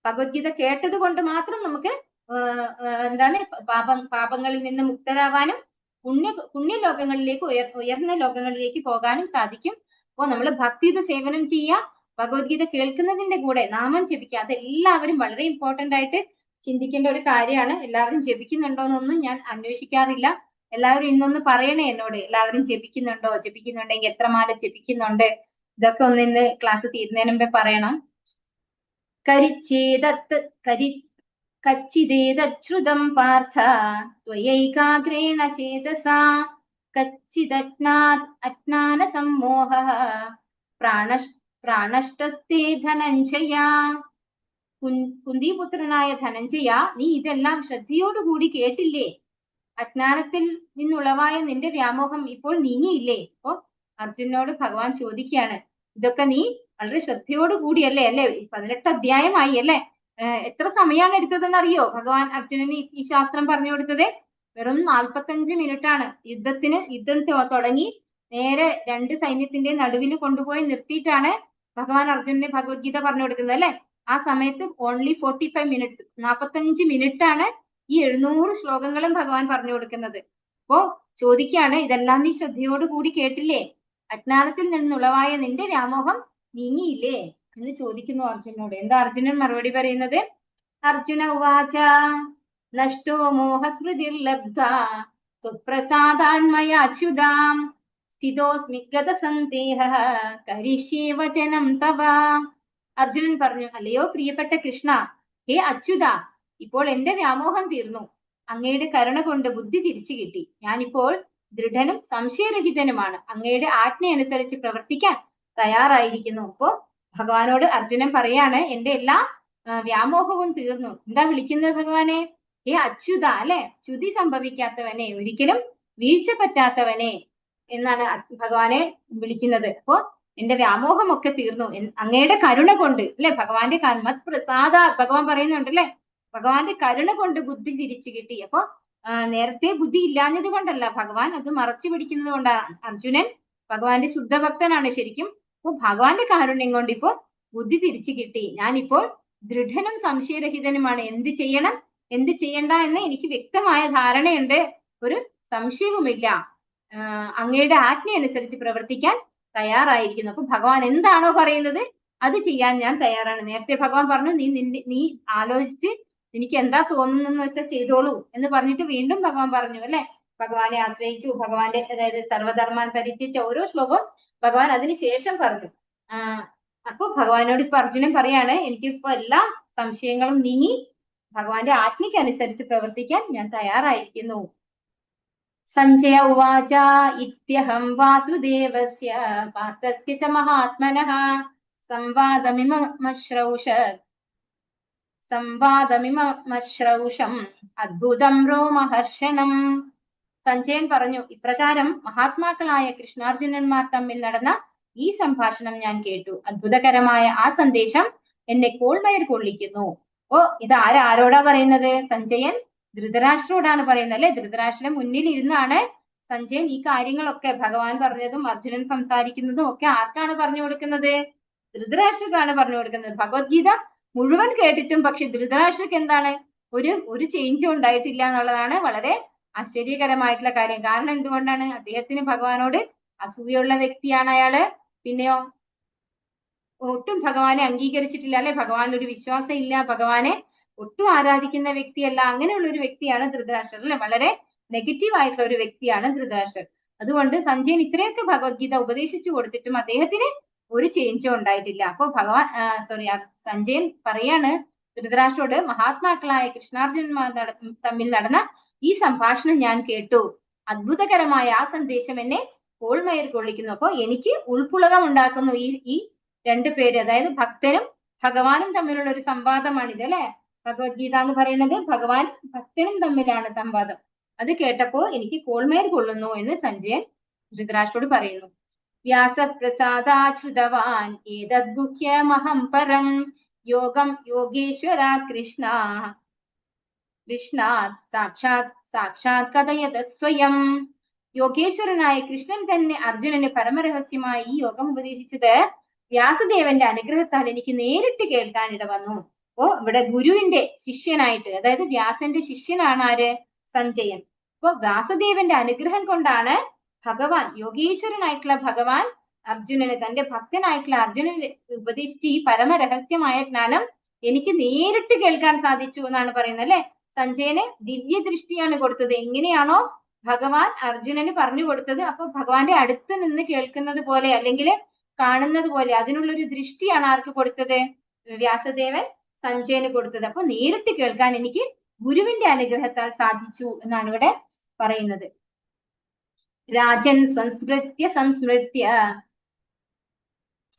ഭഗവത്ഗീത കേട്ടത് കൊണ്ട് മാത്രം നമുക്ക് എന്താണ് പാപങ്ങളിൽ നിന്ന് മുക്തരാവാനും പുണ്യലോകങ്ങളിലേക്ക് ഉയർന്ന ലോകങ്ങളിലേക്ക് പോകാനും സാധിക്കും. അപ്പോൾ നമ്മൾ ഭക്തിയുടെ സേവനം ചെയ്യുക, ഭഗവത്ഗീത കേൾക്കുന്നതിന്റെ കൂടെ നാമം ജപിക്കുക. അതെല്ലാവരും വളരെ ഇമ്പോർട്ടന്റ് ആയിട്ട് ചിന്തിക്കേണ്ട ഒരു കാര്യമാണ്. എല്ലാവരും ജപിക്കുന്നുണ്ടോന്നൊന്നും ഞാൻ അന്വേഷിക്കാറില്ല. എല്ലാവരും ഇന്നൊന്ന് പറയണേ എന്നോട്, എല്ലാവരും ജപിക്കുന്നുണ്ടോ, ജപിക്കുന്നുണ്ടെങ്കിൽ എത്ര മാല ജപിക്കുന്നുണ്ട്, ഇതൊക്കെ ഒന്ന് ഇന്ന് ക്ലാസ് തീരുന്നതിന് മുമ്പേ പറയണം. കച്ചിദേതശ്രുതം പാർത്ഥ ത്വയൈകാഗ്രേണ ചേതസാ കച്ചിദജ്ഞാന സമ്മോഹഃ പ്രാണഷ്ടസ്തേ ധനഞ്ജയ. കുന്തിപുത്രനായ ധനഞ്ജയ, നീ ഇതെല്ലാം ശ്രദ്ധയോടുകൂടി കേട്ടില്ലേ? അജ്ഞാനത്തിൽ നിന്നുളവായ നിന്റെ വ്യാമോഹം ഇപ്പോൾ നീങ്ങിയില്ലേ? അപ്പോ അർജുനോട് ഭഗവാൻ ചോദിക്കുകയാണ്, ഇതൊക്കെ നീ വളരെ ശ്രദ്ധയോടുകൂടിയല്ലേ, അല്ലെ 18 അധ്യായമായി അല്ലെ, എത്ര സമയമാണ് എടുത്തതെന്ന് അറിയോ? ഭഗവാൻ അർജുനന് ഈ ശാസ്ത്രം പറഞ്ഞു കൊടുത്തത് വെറും 45 മിനിറ്റാണ്. യുദ്ധം തുടങ്ങി നേരെ 2 സൈന്യത്തിന്റെ നടുവിൽ കൊണ്ടുപോയി നിർത്തിയിട്ടാണ് ഭഗവാൻ അർജുനന് ഭഗവത്ഗീത പറഞ്ഞു കൊടുക്കുന്നത് അല്ലെ. ആ സമയത്ത് ഓൺലി 45 മിനിറ്റ്സ് 45 മിനിറ്റ് ആണ് ഈ 700 ശ്ലോകങ്ങളും ഭഗവാൻ പറഞ്ഞു കൊടുക്കുന്നത്. അപ്പോ ചോദിക്കാണ്, ഇതെല്ലാം നീ ശ്രദ്ധയോട് കൂടി കേട്ടില്ലേ? അജ്ഞാനത്തിൽ നിന്നുളവായ നിന്റെ വ്യാമോഹം നീങ്ങിയില്ലേ എന്ന് ചോദിക്കുന്നു അർജുനോട്. എന്താ അർജുനൻ മറുപടി പറയുന്നത്? അർജുന ഉവാച നഷ്ടോ മോഹസ്മൃതിർലബ്ധ ത്വത്പ്രസാദാന്മയാച്യുതാം സ്ഥിതോസ്മി ഗതസന്ദേഹഃ കരിഷ്യേ വചനം തവ. അർജുനൻ പറഞ്ഞു, അല്ലയോ പ്രിയപ്പെട്ട കൃഷ്ണ, ഹേ അച്യുത, ഇപ്പോൾ എന്റെ വ്യാമോഹം തീർന്നു. അങ്ങയുടെ കരുണ കൊണ്ട് ബുദ്ധി തിരിച്ചു കിട്ടി. ഞാനിപ്പോൾ ദൃഢനും സംശയരഹിതനുമാണ്. അങ്ങയുടെ ആജ്ഞയനുസരിച്ച് പ്രവർത്തിക്കാൻ തയ്യാറായിരിക്കുന്നു. അപ്പോ ഭഗവാനോട് അർജുനൻ പറയാണ്, എന്റെ എല്ലാ വ്യാമോഹവും തീർന്നു. എന്താ വിളിക്കുന്നത് ഭഗവാനെ? ഹേ അച്യുത, അല്ലെ, ച്യുതി സംഭവിക്കാത്തവനെ, ഒരിക്കലും വീഴ്ച പറ്റാത്തവനെ എന്നാണ് ഭഗവാനെ വിളിക്കുന്നത്. അപ്പോ എന്റെ വ്യാമോഹമൊക്കെ തീർന്നു അങ്ങയുടെ കരുണ കൊണ്ട്, അല്ലെ, ഭഗവാന്റെ മത് പ്രസാദ ഭഗവാൻ പറയുന്നുണ്ട്, അല്ലെ, ഭഗവാന്റെ കരുണ കൊണ്ട് ബുദ്ധി തിരിച്ചു കിട്ടി. അപ്പൊ നേരത്തെ ബുദ്ധി ഇല്ലാഞ്ഞത് കൊണ്ടല്ല, ഭഗവാൻ അത് മറച്ചു പിടിക്കുന്നത് കൊണ്ടാണ്. അർജുനൻ ഭഗവാന്റെ ശുദ്ധഭക്തനാണ് ശരിക്കും. അപ്പൊ ഭഗവാന്റെ കാരുണ്യം കൊണ്ട് ഇപ്പോ ബുദ്ധി തിരിച്ചു കിട്ടി. ഞാനിപ്പോൾ ദൃഢനും സംശയരഹിതനുമാണ്. എന്ത് ചെയ്യണം എന്ത് ചെയ്യണ്ട എന്ന് എനിക്ക് വ്യക്തമായ ധാരണയുണ്ട്, ഒരു സംശയവുമില്ല. അങ്ങയുടെ ആജ്ഞ അനുസരിച്ച് പ്രവർത്തിക്കാൻ തയ്യാറായിരിക്കുന്നു. അപ്പൊ ഭഗവാൻ എന്താണോ പറയുന്നത് അത് ചെയ്യാൻ ഞാൻ തയ്യാറാണ്. നേരത്തെ ഭഗവാൻ പറഞ്ഞു, നീ ആലോചിച്ച് എനിക്ക് എന്താ തോന്നുന്നെന്ന് വെച്ചാൽ ചെയ്തോളൂ എന്ന് പറഞ്ഞിട്ട് വീണ്ടും ഭഗവാൻ പറഞ്ഞു, അല്ലെ, ഭഗവാനെ ആശ്രയിക്കൂ, ഭഗവാന്റെ അതായത് സർവധർമാൻ പരിത്യജിച്ച ഓരോ ശ്ലോകവും ഭഗവാൻ അതിനുശേഷം പറഞ്ഞു. അപ്പൊ ഭഗവാനോട് ഇപ്പൊ അർജുനൻ പറയാണ്, എനിക്കിപ്പോ എല്ലാ സംശയങ്ങളും നീങ്ങി ഭഗവാന്റെ ആജ്ഞയ്ക്ക് അനുസരിച്ച് പ്രവർത്തിക്കാൻ ഞാൻ തയ്യാറായിരിക്കുന്നു. സഞ്ജയ ഉവാച ഇത്യഹം വാസുദേവസ്യ പാർത്ഥസ്യ ച മഹാത്മനഃ സംവാദമിമശ്രൗഷം അദ്ഭുതം രോമഹർഷണം. സഞ്ജയൻ പറഞ്ഞു, ഇപ്രകാരം മഹാത്മാക്കളായ കൃഷ്ണാർജുനന്മാർ തമ്മിൽ നടന്ന ഈ സംഭാഷണം ഞാൻ കേട്ടു. അത്ഭുതകരമായ ആ സന്ദേശം എന്നെ കോൾമയർ കൊള്ളിക്കുന്നു. ഓ, ഇത് ആരോടാ പറയുന്നത്? സഞ്ജയൻ ധൃതരാഷ്ട്രോടാണ് പറയുന്നത്, അല്ലെ. ധൃതരാഷ്ട്രയുടെ മുന്നിൽ ഇരുന്നാണ് സഞ്ജയൻ ഈ കാര്യങ്ങളൊക്കെ ഭഗവാൻ പറഞ്ഞതും അർജുനൻ സംസാരിക്കുന്നതും ഒക്കെ ആർക്കാണ് പറഞ്ഞു കൊടുക്കുന്നത്? ധൃതരാഷ്ട്രക്കാണ് പറഞ്ഞു കൊടുക്കുന്നത്. ഭഗവത്ഗീത മുഴുവൻ കേട്ടിട്ടും പക്ഷെ ധൃതരാഷ്ട്രക്ക് എന്താണ് ഒരു ചേഞ്ചും ഉണ്ടായിട്ടില്ല എന്നുള്ളതാണ് വളരെ ആശ്ചര്യകരമായിട്ടുള്ള കാര്യം. കാരണം എന്തുകൊണ്ടാണ്? അദ്ദേഹത്തിന് ഭഗവാനോട് അസൂയുള്ള വ്യക്തിയാണ് അയാള്. പിന്നെയോ ഒട്ടും ഭഗവാനെ അംഗീകരിച്ചിട്ടില്ല, അല്ലെ, ഭഗവാനിൽ ഒരു വിശ്വാസം ഇല്ല, ഭഗവാനെ ഒട്ടും ആരാധിക്കുന്ന വ്യക്തിയല്ല. അങ്ങനെയുള്ള ഒരു വ്യക്തിയാണ് ധൃതരാഷ്ട്രർ, അല്ലെ. വളരെ നെഗറ്റീവ് ആയിട്ടുള്ള ഒരു വ്യക്തിയാണ് ധൃതരാഷ്ട്രർ. അതുകൊണ്ട് സഞ്ജയൻ ഇത്രയൊക്കെ ഭഗവത്ഗീത ഉപദേശിച്ചു കൊടുത്തിട്ടും അദ്ദേഹത്തിന് ഒരു ചേഞ്ചും ഉണ്ടായിട്ടില്ല. അപ്പൊ സഞ്ജയൻ പറയാണ് ധൃതരാഷ്ട്രോട്, മഹാത്മാക്കളായ കൃഷ്ണാർജുനന്മാർ തമ്മിൽ നടന്ന ഈ സംഭാഷണം ഞാൻ കേട്ടു. അത്ഭുതകരമായ ആ സന്ദേശം എന്നെ കോൾമയർ കൊള്ളിക്കുന്നു. അപ്പൊ എനിക്ക് ഉൾപ്പുളകം ഉണ്ടാക്കുന്നു ഈ രണ്ടു പേര്, അതായത് ഭക്തനും ഭഗവാനും തമ്മിലുള്ള ഒരു സംവാദമാണിത്, അല്ലെ. ഭഗവത്ഗീത എന്ന് പറയുന്നത് ഭഗവാനും ഭക്തനും തമ്മിലാണ് സംവാദം. അത് കേട്ടപ്പോ എനിക്ക് കോൾമയർ കൊള്ളുന്നു എന്ന് സഞ്ജയൻ ധൃതരാഷ്ട്രോട് പറയുന്നു. വ്യാസപ്രസാദാശ്രുതവാൻ ഏതദ്ഗുഹ്യമഹം പരം യോഗം യോഗേശ്വര കൃഷ്ണാത് സാക്ഷാത് കഥയത സ്വയം. യോഗേശ്വരനായ കൃഷ്ണൻ തന്നെ അർജുനന് പരമരഹസ്യമായ ഈ യോഗം ഉപദേശിച്ചത് വ്യാസദേവന്റെ അനുഗ്രഹത്താൽ എനിക്ക് നേരിട്ട് കേൾക്കാൻ ഇടവന്നു. അപ്പോ ഇവിടെ ഗുരുവിന്റെ ശിഷ്യനായിട്ട്, അതായത് വ്യാസന്റെ ശിഷ്യനാണ് ആര്? സഞ്ജയൻ. അപ്പൊ വ്യാസദേവന്റെ അനുഗ്രഹം കൊണ്ടാണ് ഭഗവാൻ, യോഗീശ്വരനായിട്ടുള്ള ഭഗവാൻ അർജുനന്, തന്റെ ഭക്തനായിട്ടുള്ള അർജുനന് ഉപദേശിച്ച് ഈ പരമരഹസ്യമായ ജ്ഞാനം എനിക്ക് നേരിട്ട് കേൾക്കാൻ സാധിച്ചു എന്നാണ് പറയുന്നത്, അല്ലെ. സഞ്ജയന് ദിവ്യ ദൃഷ്ടിയാണ് കൊടുത്തത്. എങ്ങനെയാണോ ഭഗവാൻ അർജുനന് പറഞ്ഞു കൊടുത്തത്, അപ്പൊ ഭഗവാന്റെ അടുത്ത് നിന്ന് കേൾക്കുന്നത് പോലെ അല്ലെങ്കിൽ കാണുന്നത് പോലെ അതിനുള്ളൊരു ദൃഷ്ടിയാണ് ആർക്ക് കൊടുത്തത്? വ്യാസദേവൻ സഞ്ജയന് കൊടുത്തത്. അപ്പൊ നേരിട്ട് കേൾക്കാൻ എനിക്ക് ഗുരുവിന്റെ അനുഗ്രഹത്താൽ സാധിച്ചു എന്നാണ് ഇവിടെ പറയുന്നത്. രാജൻ സംസ്മൃത്യ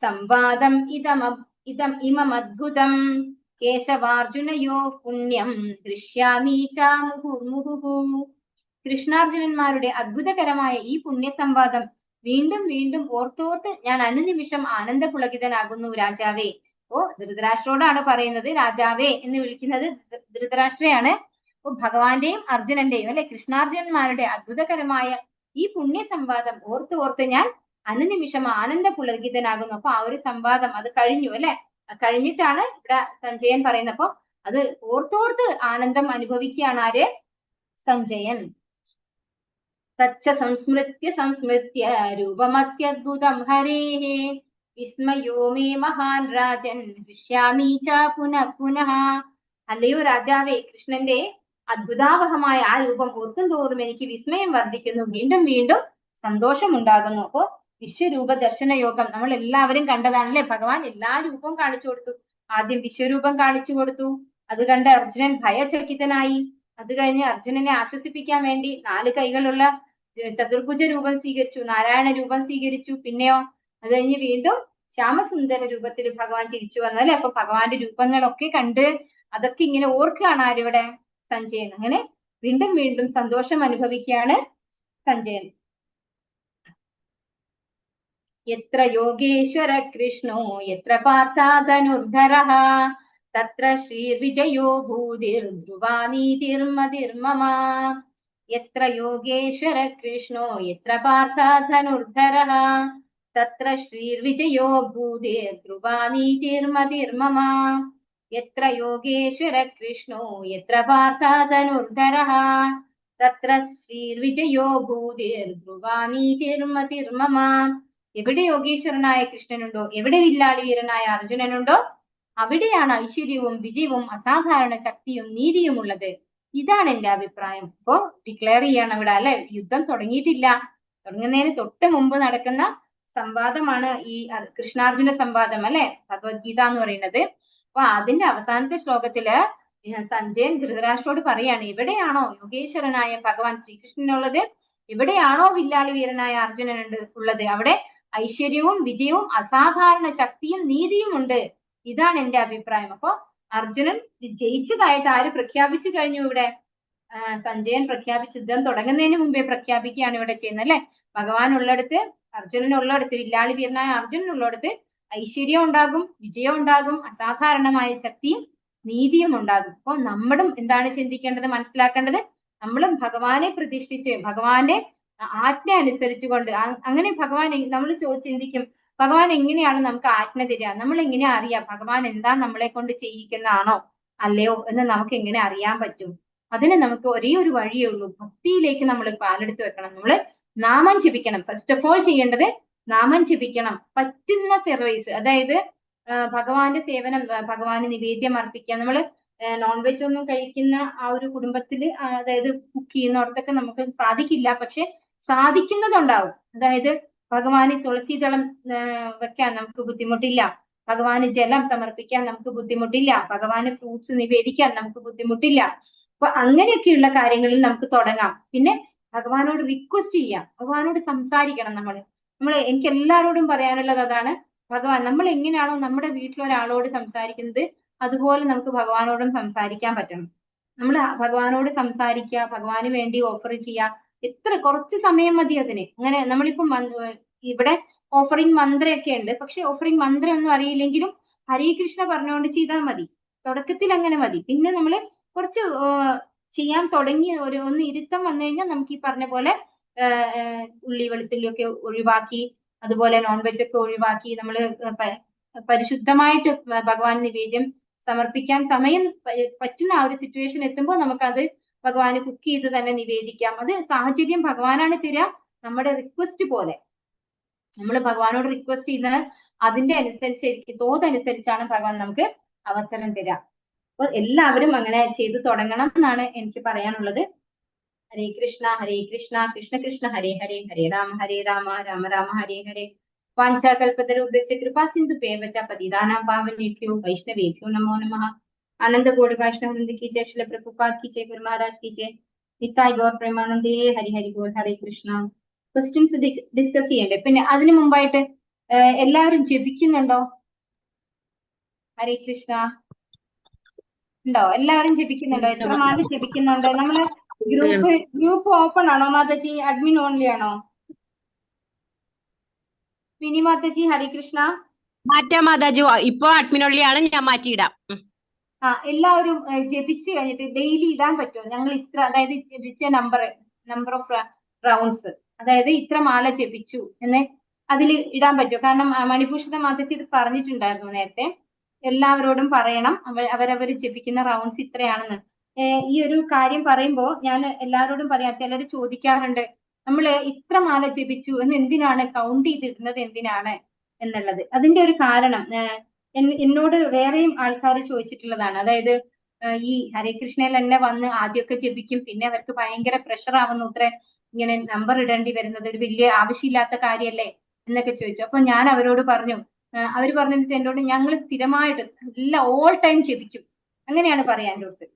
സംവാദം ഇമമദ്ഭുതം കേശവാർജുനയോ പുണ്യം ദൃശ്യാമി ച മുഹുർമുഹുഃ. കൃഷ്ണാർജുനന്മാരുടെ അത്ഭുതകരമായ ഈ പുണ്യസംവാദം വീണ്ടും വീണ്ടും ഓർത്തോർത്ത് ഞാൻ അനുനിമിഷം ആനന്ദപുളകിതനാകുന്നു രാജാവേ. ഓ, ധൃതരാഷ്ട്രോടാണ് പറയുന്നത്. രാജാവേ എന്ന് വിളിക്കുന്നത് ധൃതരാഷ്ട്രയാണ്. ഓ, ഭഗവാന്റെയും അർജുനന്റെയും, അല്ലെ, കൃഷ്ണാർജുനന്മാരുടെ അത്ഭുതകരമായ ഈ പുണ്യസംവാദം ഓർത്ത് ഞാൻ അനുനിമിഷം ആനന്ദപുളകിതനാകുന്നു. അപ്പൊ ആ ഒരു സംവാദം അത് കഴിഞ്ഞു, അല്ലെ. കഴിഞ്ഞിട്ടാണ് ഇവിടെ സഞ്ജയൻ പറയുന്നത്. അപ്പൊ അത് ഓർത്തോർത്ത് ആനന്ദം അനുഭവിക്കുകയാണ് ആര്? സഞ്ജയൻ. തച്ച സംസ്മൃത്യ സംസ്മൃത്യ രൂപമത്യദ്ഭുതം ഹരേഹേ വിസ്മയോ മേ മഹാൻ രാജൻ ഹൃഷ്യാമി ച പുനഃ പുനഃ. അല്ലയോ രാജാവേ, കൃഷ്ണന്റെ അദ്ഭുതാവഹമായ ആ രൂപം ഓർക്കും തോറും എനിക്ക് വിസ്മയം വർദ്ധിക്കുന്നു, വീണ്ടും വീണ്ടും സന്തോഷം ഉണ്ടാകുന്നു. അപ്പോ വിശ്വരൂപ ദർശന യോഗം നമ്മൾ എല്ലാവരും കണ്ടതാണല്ലേ. ഭഗവാൻ എല്ലാ രൂപവും കാണിച്ചു കൊടുത്തു. ആദ്യം വിശ്വരൂപം കാണിച്ചു കൊടുത്തു. അത് കണ്ട് അർജുനൻ ഭയചകിതനായി. അത് കഴിഞ്ഞ് അർജുനനെ ആശ്വസിപ്പിക്കാൻ വേണ്ടി 4 കൈകളുള്ള ചതുർഭുജ രൂപം സ്വീകരിച്ചു, നാരായണ രൂപം സ്വീകരിച്ചു. പിന്നെയോ അത് കഴിഞ്ഞ് വീണ്ടും ശ്യാമസുന്ദര രൂപത്തിൽ ഭഗവാൻ തിരിച്ചു വന്നു അല്ലെ. അപ്പൊ ഭഗവാന്റെ രൂപങ്ങളൊക്കെ കണ്ട് അതൊക്കെ ഇങ്ങനെ ഓർക്കുകയാണ് ആരിവിടെ? സഞ്ജയൻ. അങ്ങനെ വീണ്ടും വീണ്ടും സന്തോഷം അനുഭവിക്കുകയാണ് സഞ്ജയൻ. യത്ര യോഗേശ്വര കൃഷ്ണോ യത്ര പാർത്ഥാധനുർധരഃ തത്ര ശ്രീർവിജയോ ഭൂതിർധ്രുവാനീതിർമതിർമമ. യത്ര യോഗേശ്വര കൃഷ്ണോ യത്ര പാർത്ഥാധനുർധരഃ തത്ര ശ്രീർവിജയോ ഭൂതിർധ്രുവാനീതിർമതിർമമ. യത്ര യോഗേശ്വര കൃഷ്ണോ യത്ര പാർത്ഥാധനുർധരഃ തത്ര ശ്രീർവിജയോ ഭൂതിർധ്രുവാനീതിർമതിർമമ. എവിടെ യോഗേശ്വരനായ കൃഷ്ണനുണ്ടോ, എവിടെ വില്ലാളി വീരനായ അർജുനനുണ്ടോ, അവിടെയാണ് ഐശ്വര്യവും വിജയവും അസാധാരണ ശക്തിയും നീതിയും ഉള്ളത്. ഇതാണ് എന്റെ അഭിപ്രായം. ഇപ്പോ ഡിക്ലെയർ ചെയ്യാണ് ഇവിടെ അല്ലെ. യുദ്ധം തുടങ്ങിയിട്ടില്ല. തുടങ്ങുന്നതിന് തൊട്ട് മുമ്പ് നടക്കുന്ന സംവാദമാണ് ഈ കൃഷ്ണാർജുന സംവാദം അല്ലെ, ഭഗവത്ഗീത എന്ന് പറയുന്നത്. അപ്പൊ അതിന്റെ അവസാനത്തെ ശ്ലോകത്തില് സഞ്ജയൻ ധൃതരാഷ്ട്രോട് പറയാണ്, എവിടെയാണോ യോഗേശ്വരനായ ഭഗവാൻ ശ്രീകൃഷ്ണനുള്ളത്, എവിടെയാണോ വില്ലാളി വീരനായ അർജുനനുണ്ട് ഉള്ളത്, അവിടെ ഐശ്വര്യവും വിജയവും അസാധാരണ ശക്തിയും നീതിയും ഉണ്ട്. ഇതാണ് എന്റെ അഭിപ്രായം. അപ്പൊ അർജുനൻ ജയിച്ചതായിട്ട് ആര് പ്രഖ്യാപിച്ചു കഴിഞ്ഞു? ഇവിടെ സഞ്ജയൻ പ്രഖ്യാപിച്ചു. യുദ്ധം തുടങ്ങുന്നതിന് മുമ്പേ പ്രഖ്യാപിക്കുകയാണ് ഇവിടെ ചെയ്യുന്നത് അല്ലെ. ഭഗവാൻ ഉള്ളിടത്ത്, അർജുനൻ ഉള്ളിടത്ത്, വില്ലാളി വീരനായ അർജുനൻ ഉള്ളിടത്ത് ഐശ്വര്യം ഉണ്ടാകും, വിജയം ഉണ്ടാകും, അസാധാരണമായ ശക്തിയും നീതിയും ഉണ്ടാകും. അപ്പൊ നമ്മളും എന്താണ് ചിന്തിക്കേണ്ടത്, മനസ്സിലാക്കേണ്ടത്? നമ്മളും ഭഗവാനെ പ്രതിഷ്ഠിച്ച് ഭഗവാന്റെ ആജ്ഞ അനുസരിച്ചുകൊണ്ട് അങ്ങനെ ഭഗവാൻ നമ്മൾ ചിന്തിക്കും, ഭഗവാൻ എങ്ങനെയാണ് നമുക്ക് ആജ്ഞ തരിക, നമ്മൾ എങ്ങനെ അറിയാം ഭഗവാൻ എന്താ നമ്മളെ കൊണ്ട് ചെയ്യിക്കുന്നതാണോ അല്ലയോ എന്ന് നമുക്ക് എങ്ങനെ അറിയാൻ പറ്റും? അതിന് നമുക്ക് ഒരേ ഒരു വഴിയേ ഉള്ളൂ. ഭക്തിയിലേക്ക് നമ്മൾ പാലെടുത്ത് വെക്കണം. നമ്മൾ നാമം ജപിക്കണം. ഫസ്റ്റ് ഓഫ് ഓൾ ചെയ്യേണ്ടത് നാമം ജപിക്കണം. പറ്റുന്ന സർവീസ്, അതായത് ഭഗവാന്റെ സേവനം, ഭഗവാന് നിവേദ്യം അർപ്പിക്കുക. നമ്മൾ നോൺ വെജ് ഒന്നും കഴിക്കുന്ന ആ ഒരു കുടുംബത്തില്, അതായത് കുക്ക് ചെയ്യുന്നിടത്തൊക്കെ നമുക്ക് സാധിക്കില്ല, പക്ഷെ സാധിക്കുന്നതുണ്ടാവും. അതായത് ഭഗവാന് തുളസിദളം വെക്കാൻ നമുക്ക് ബുദ്ധിമുട്ടില്ല, ഭഗവാന് ജലം സമർപ്പിക്കാൻ നമുക്ക് ബുദ്ധിമുട്ടില്ല, ഭഗവാന് ഫ്രൂട്ട്സ് നിവേദിക്കാൻ നമുക്ക് ബുദ്ധിമുട്ടില്ല. അപ്പൊ അങ്ങനെയൊക്കെയുള്ള കാര്യങ്ങളിൽ നമുക്ക് തുടങ്ങാം. പിന്നെ ഭഗവാനോട് റിക്വസ്റ്റ് ചെയ്യാം, ഭഗവാനോട് സംസാരിക്കണം. നമ്മൾ എനിക്ക് എല്ലാവരോടും പറയാനുള്ളത് അതാണ്. ഭഗവാൻ, നമ്മൾ എങ്ങനെയാണോ നമ്മുടെ വീട്ടിലൊരാളോട് സംസാരിക്കുന്നത് അതുപോലെ നമുക്ക് ഭഗവാനോടും സംസാരിക്കാൻ പറ്റണം. നമ്മൾ ഭഗവാനോട് സംസാരിക്കുക, ഭഗവാന് വേണ്ടി ഓഫർ ചെയ്യുക. എത്ര കുറച്ച് സമയം മതി അതിന്. അങ്ങനെ നമ്മളിപ്പം ഇവിടെ ഓഫറിംഗ് മന്ത്രയൊക്കെ ഉണ്ട്, പക്ഷെ ഓഫറിംഗ് മന്ത്രം ഒന്നും അറിയില്ലെങ്കിലും ഹരേ കൃഷ്ണ പറഞ്ഞുകൊണ്ട് ചെയ്താൽ മതി. തുടക്കത്തിൽ അങ്ങനെ മതി. പിന്നെ നമ്മൾ കുറച്ച് ചെയ്യാൻ തുടങ്ങി ഒന്ന് ഇരുത്തം വന്നു കഴിഞ്ഞാൽ നമുക്ക് ഈ പറഞ്ഞ പോലെ ഉള്ളി വെളുത്തുള്ളി ഒക്കെ ഒഴിവാക്കി, അതുപോലെ നോൺ വെജ് ഒക്കെ ഒഴിവാക്കി, നമ്മൾ പരിശുദ്ധമായിട്ട് ഭഗവാൻ നിവേദ്യം സമർപ്പിക്കാൻ സമയം പറ്റുന്ന ആ ഒരു സിറ്റുവേഷൻ എത്തുമ്പോൾ നമുക്കത് ഭഗവാന് കുക്ക് ചെയ്ത് തന്നെ നിവേദിക്കാം. അത് സാഹചര്യം ഭഗവാനാണ് തരിക. നമ്മുടെ റിക്വസ്റ്റ് പോലെ നമ്മൾ ഭഗവാനോട് റിക്വസ്റ്റ് ചെയ്യുന്നത് അതിന്റെ അനുസരിച്ച് തോതനുസരിച്ചാണ് ഭഗവാൻ നമുക്ക് അവസരം തരിക. അപ്പൊ എല്ലാവരും അങ്ങനെ ചെയ്തു തുടങ്ങണം എന്നാണ് എനിക്ക് പറയാനുള്ളത്. ഹരേ കൃഷ്ണ കൃഷ്ണ കൃഷ്ണ ഹരേ ഹരേ, ഹരേ രാമ രാമ രാമ ഹരേ ഹരേ. വാഞ്ചാകൽപതരുഭ്യശ്ച കൃപാ സിന്ധുഭ്യവച പതിതാനാം പാവനേഭ്യോ വൈഷ്ണവേഭ്യോ നമോ നമഃ. आनंद गौड़ वैष्णव वृंद की जय, श्रील प्रभुपाद की जय, गुरु महाराज की जय, निताय गौर പ്രേമാനന്ദേ. ഹരി ഹരി ബോൾ. ഹരേ കൃഷ്ണ. ക്വസ്റ്റ്യൻസ് ഡിസ്കസ് ചെയ്യണ്ടേ? പിന്നെ അതിനു മുമ്പായിട്ട് എല്ലാവരും ജപിക്കുന്നുണ്ടോ? ഹരേ കൃഷ്ണ ഉണ്ടോ? എല്ലാവരും ജപിക്കുന്നുണ്ടോ? എത്ര മാല ജപിക്കുന്നുണ്ട്? നമ്മള് ഗ്രൂപ്പ് ഓപ്പൺ ആണോ മാതാജി? അഡ്മിൻ ഓൺലി ആണോ? മിനി മാതാജി ഹരേ കൃഷ്ണ. മാറ്റാം മാതാജി, ഇപ്പൊ അഡ്മിൻ ഓൺലി ആണ്, ഞാൻ മാറ്റിയിടാം. എല്ലാവരും ജപിച്ചു കഴിഞ്ഞിട്ട് ഡെയിലി ഇടാൻ പറ്റുമോ? ഞങ്ങൾ ഇത്ര, അതായത് ജപിച്ച നമ്പർ ഓഫ് റൗണ്ട്സ്, അതായത് ഇത്ര മാല ജപിച്ചു എന്ന് അതിൽ ഇടാൻ പറ്റുമോ? കാരണം മണിഭൂഷിത മാതാജി ഇത് പറഞ്ഞിട്ടുണ്ടായിരുന്നു നേരത്തെ. എല്ലാവരോടും പറയണം അവരവർ ജപിക്കുന്ന റൗണ്ട്സ് ഇത്രയാണെന്ന്. ഈ ഒരു കാര്യം പറയുമ്പോൾ ഞാൻ എല്ലാവരോടും പറയാം. ചിലർ ചോദിക്കാറുണ്ട്, നമ്മൾ ഇത്ര മാല ജപിച്ചു എന്ന് എന്തിനാണ് കൗണ്ട് ചെയ്തിടുന്നത്, എന്തിനാണ് എന്നുള്ളത്. അതിന്റെ ഒരു കാരണം എന്നോട് വേറെയും ആൾക്കാർ ചോദിച്ചിട്ടുള്ളതാണ്. അതായത് ഈ ഹരേ കൃഷ്ണയിൽ തന്നെ വന്ന് ആദ്യമൊക്കെ ജപിക്കും, പിന്നെ അവർക്ക് ഭയങ്കര പ്രഷർ ആവുന്നു, ഇത്ര ഇങ്ങനെ നമ്പർ ഇടേണ്ടി വരുന്നത് ഒരു വലിയ ആവശ്യമില്ലാത്ത കാര്യമല്ലേ എന്നൊക്കെ ചോദിച്ചു. അപ്പൊ ഞാൻ അവരോട് പറഞ്ഞു, അവർ പറഞ്ഞിട്ട് എന്നോട്, ഞങ്ങൾ സ്ഥിരമായിട്ട് എല്ലാ ഓൾ ടൈം ജപിക്കും, അങ്ങനെയാണ് പറയാൻ എൻ്റെ അടുത്ത്.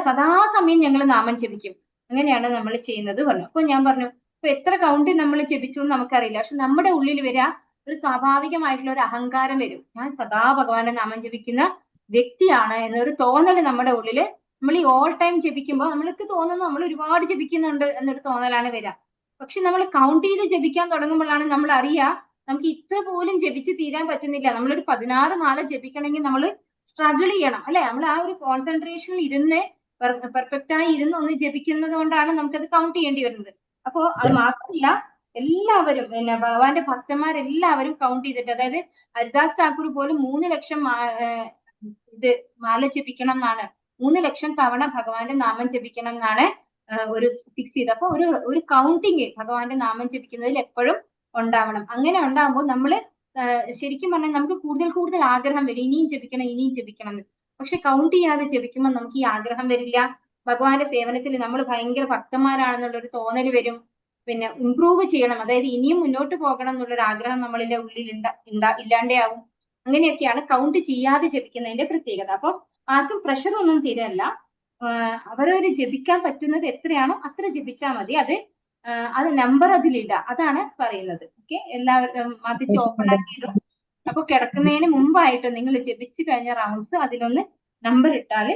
സദാസമയം ഞങ്ങൾ നാമം ജപിക്കും, അങ്ങനെയാണ് നമ്മൾ ചെയ്യുന്നത് പറഞ്ഞു. അപ്പൊ ഞാൻ പറഞ്ഞു, ഇപ്പൊ എത്ര കൗണ്ട് നമ്മൾ ജപിച്ചു എന്ന് നമുക്കറിയില്ല, പക്ഷെ നമ്മുടെ ഉള്ളിൽ വരിക ഒരു സ്വാഭാവികമായിട്ടുള്ള ഒരു അഹങ്കാരം വരും. ഞാൻ സദാ ഭഗവാന്റെ നാമം ജപിക്കുന്ന വ്യക്തിയാണ് എന്നൊരു തോന്നൽ നമ്മുടെ ഉള്ളില്, നമ്മൾ ഈ ഓൾ ടൈം ജപിക്കുമ്പോൾ നമ്മൾക്ക് തോന്നുന്നു നമ്മൾ ഒരുപാട് ജപിക്കുന്നുണ്ട് എന്നൊരു തോന്നലാണ് വരിക. പക്ഷെ നമ്മൾ കൗണ്ട് ചെയ്ത് ജപിക്കാൻ തുടങ്ങുമ്പോഴാണ് നമ്മൾ അറിയുക, നമുക്ക് ഇത്ര പോലും ജപിച്ച് തീരാൻ പറ്റുന്നില്ല. നമ്മളൊരു 16 മാല ജപിക്കണമെങ്കിൽ നമ്മൾ സ്ട്രഗിൾ ചെയ്യണം, അല്ലെ? നമ്മൾ ആ ഒരു കോൺസെൻട്രേഷനിൽ ഇരുന്ന് പെർഫെക്റ്റ് ആയി ഇരുന്ന് ഒന്ന് ജപിക്കുന്നത് കൊണ്ടാണ് നമുക്കത് കൗണ്ട് ചെയ്യേണ്ടി വരുന്നത്. അപ്പോ അത് മാത്രമല്ല, എല്ലാവരും പിന്നെ ഭഗവാന്റെ ഭക്തന്മാരെല്ലാവരും കൗണ്ട് ചെയ്തിട്ട്, അതായത് ഹരിദാസ് ഠാക്കൂർ പോലും 3 ലക്ഷം മാല ജപിക്കണം എന്നാണ്, 3 ലക്ഷം തവണ ഭഗവാന്റെ നാമം ജപിക്കണം എന്നാണ് ഒരു ഫിക്സ് ചെയ്ത്. അപ്പൊ ഒരു കൗണ്ടിങ് ഭഗവാന്റെ നാമം ജപിക്കുന്നതിൽ എപ്പോഴും ഉണ്ടാവണം. അങ്ങനെ ഉണ്ടാകുമ്പോൾ നമ്മള് ശരിക്കും പറഞ്ഞാൽ നമുക്ക് കൂടുതൽ കൂടുതൽ ആഗ്രഹം വരും, ഇനിയും ജപിക്കണം ഇനിയും ജപിക്കണം എന്ന്. പക്ഷെ കൗണ്ട് ചെയ്യാതെ ജപിക്കുമ്പോൾ നമുക്ക് ഈ ആഗ്രഹം വരില്ല. ഭഗവാന്റെ സേവനത്തിൽ നമ്മൾ ഭയങ്കര ഭക്തന്മാരാണെന്നുള്ളൊരു തോന്നൽ വരും. പിന്നെ ഇംപ്രൂവ് ചെയ്യണം, അതായത് ഇനിയും മുന്നോട്ട് പോകണം എന്നുള്ളൊരു ആഗ്രഹം നമ്മളിലെ ഉള്ളിൽ ഇല്ലാണ്ടാവും. അങ്ങനെയൊക്കെയാണ് കൗണ്ട് ചെയ്യാതെ ജപിക്കുന്നതിന്റെ പ്രത്യേകത. അപ്പൊ ആർക്കും പ്രഷർ ഒന്നും തീരല്ല, അവരവര് ജപിക്കാൻ പറ്റുന്നത് എത്രയാണോ അത്ര ജപിച്ചാൽ മതി. അത് നമ്പർ അതിലില്ല, അതാണ് പറയുന്നത്. ഓക്കെ, എല്ലാവരും മതിച്ച് ഓപ്പൺ ആക്കിയിടും. അപ്പൊ കിടക്കുന്നതിന് മുമ്പായിട്ട് നിങ്ങൾ ജപിച്ചു കഴിഞ്ഞ റൗണ്ട്സ് അതിലൊന്ന് നമ്പർ ഇട്ടാല്,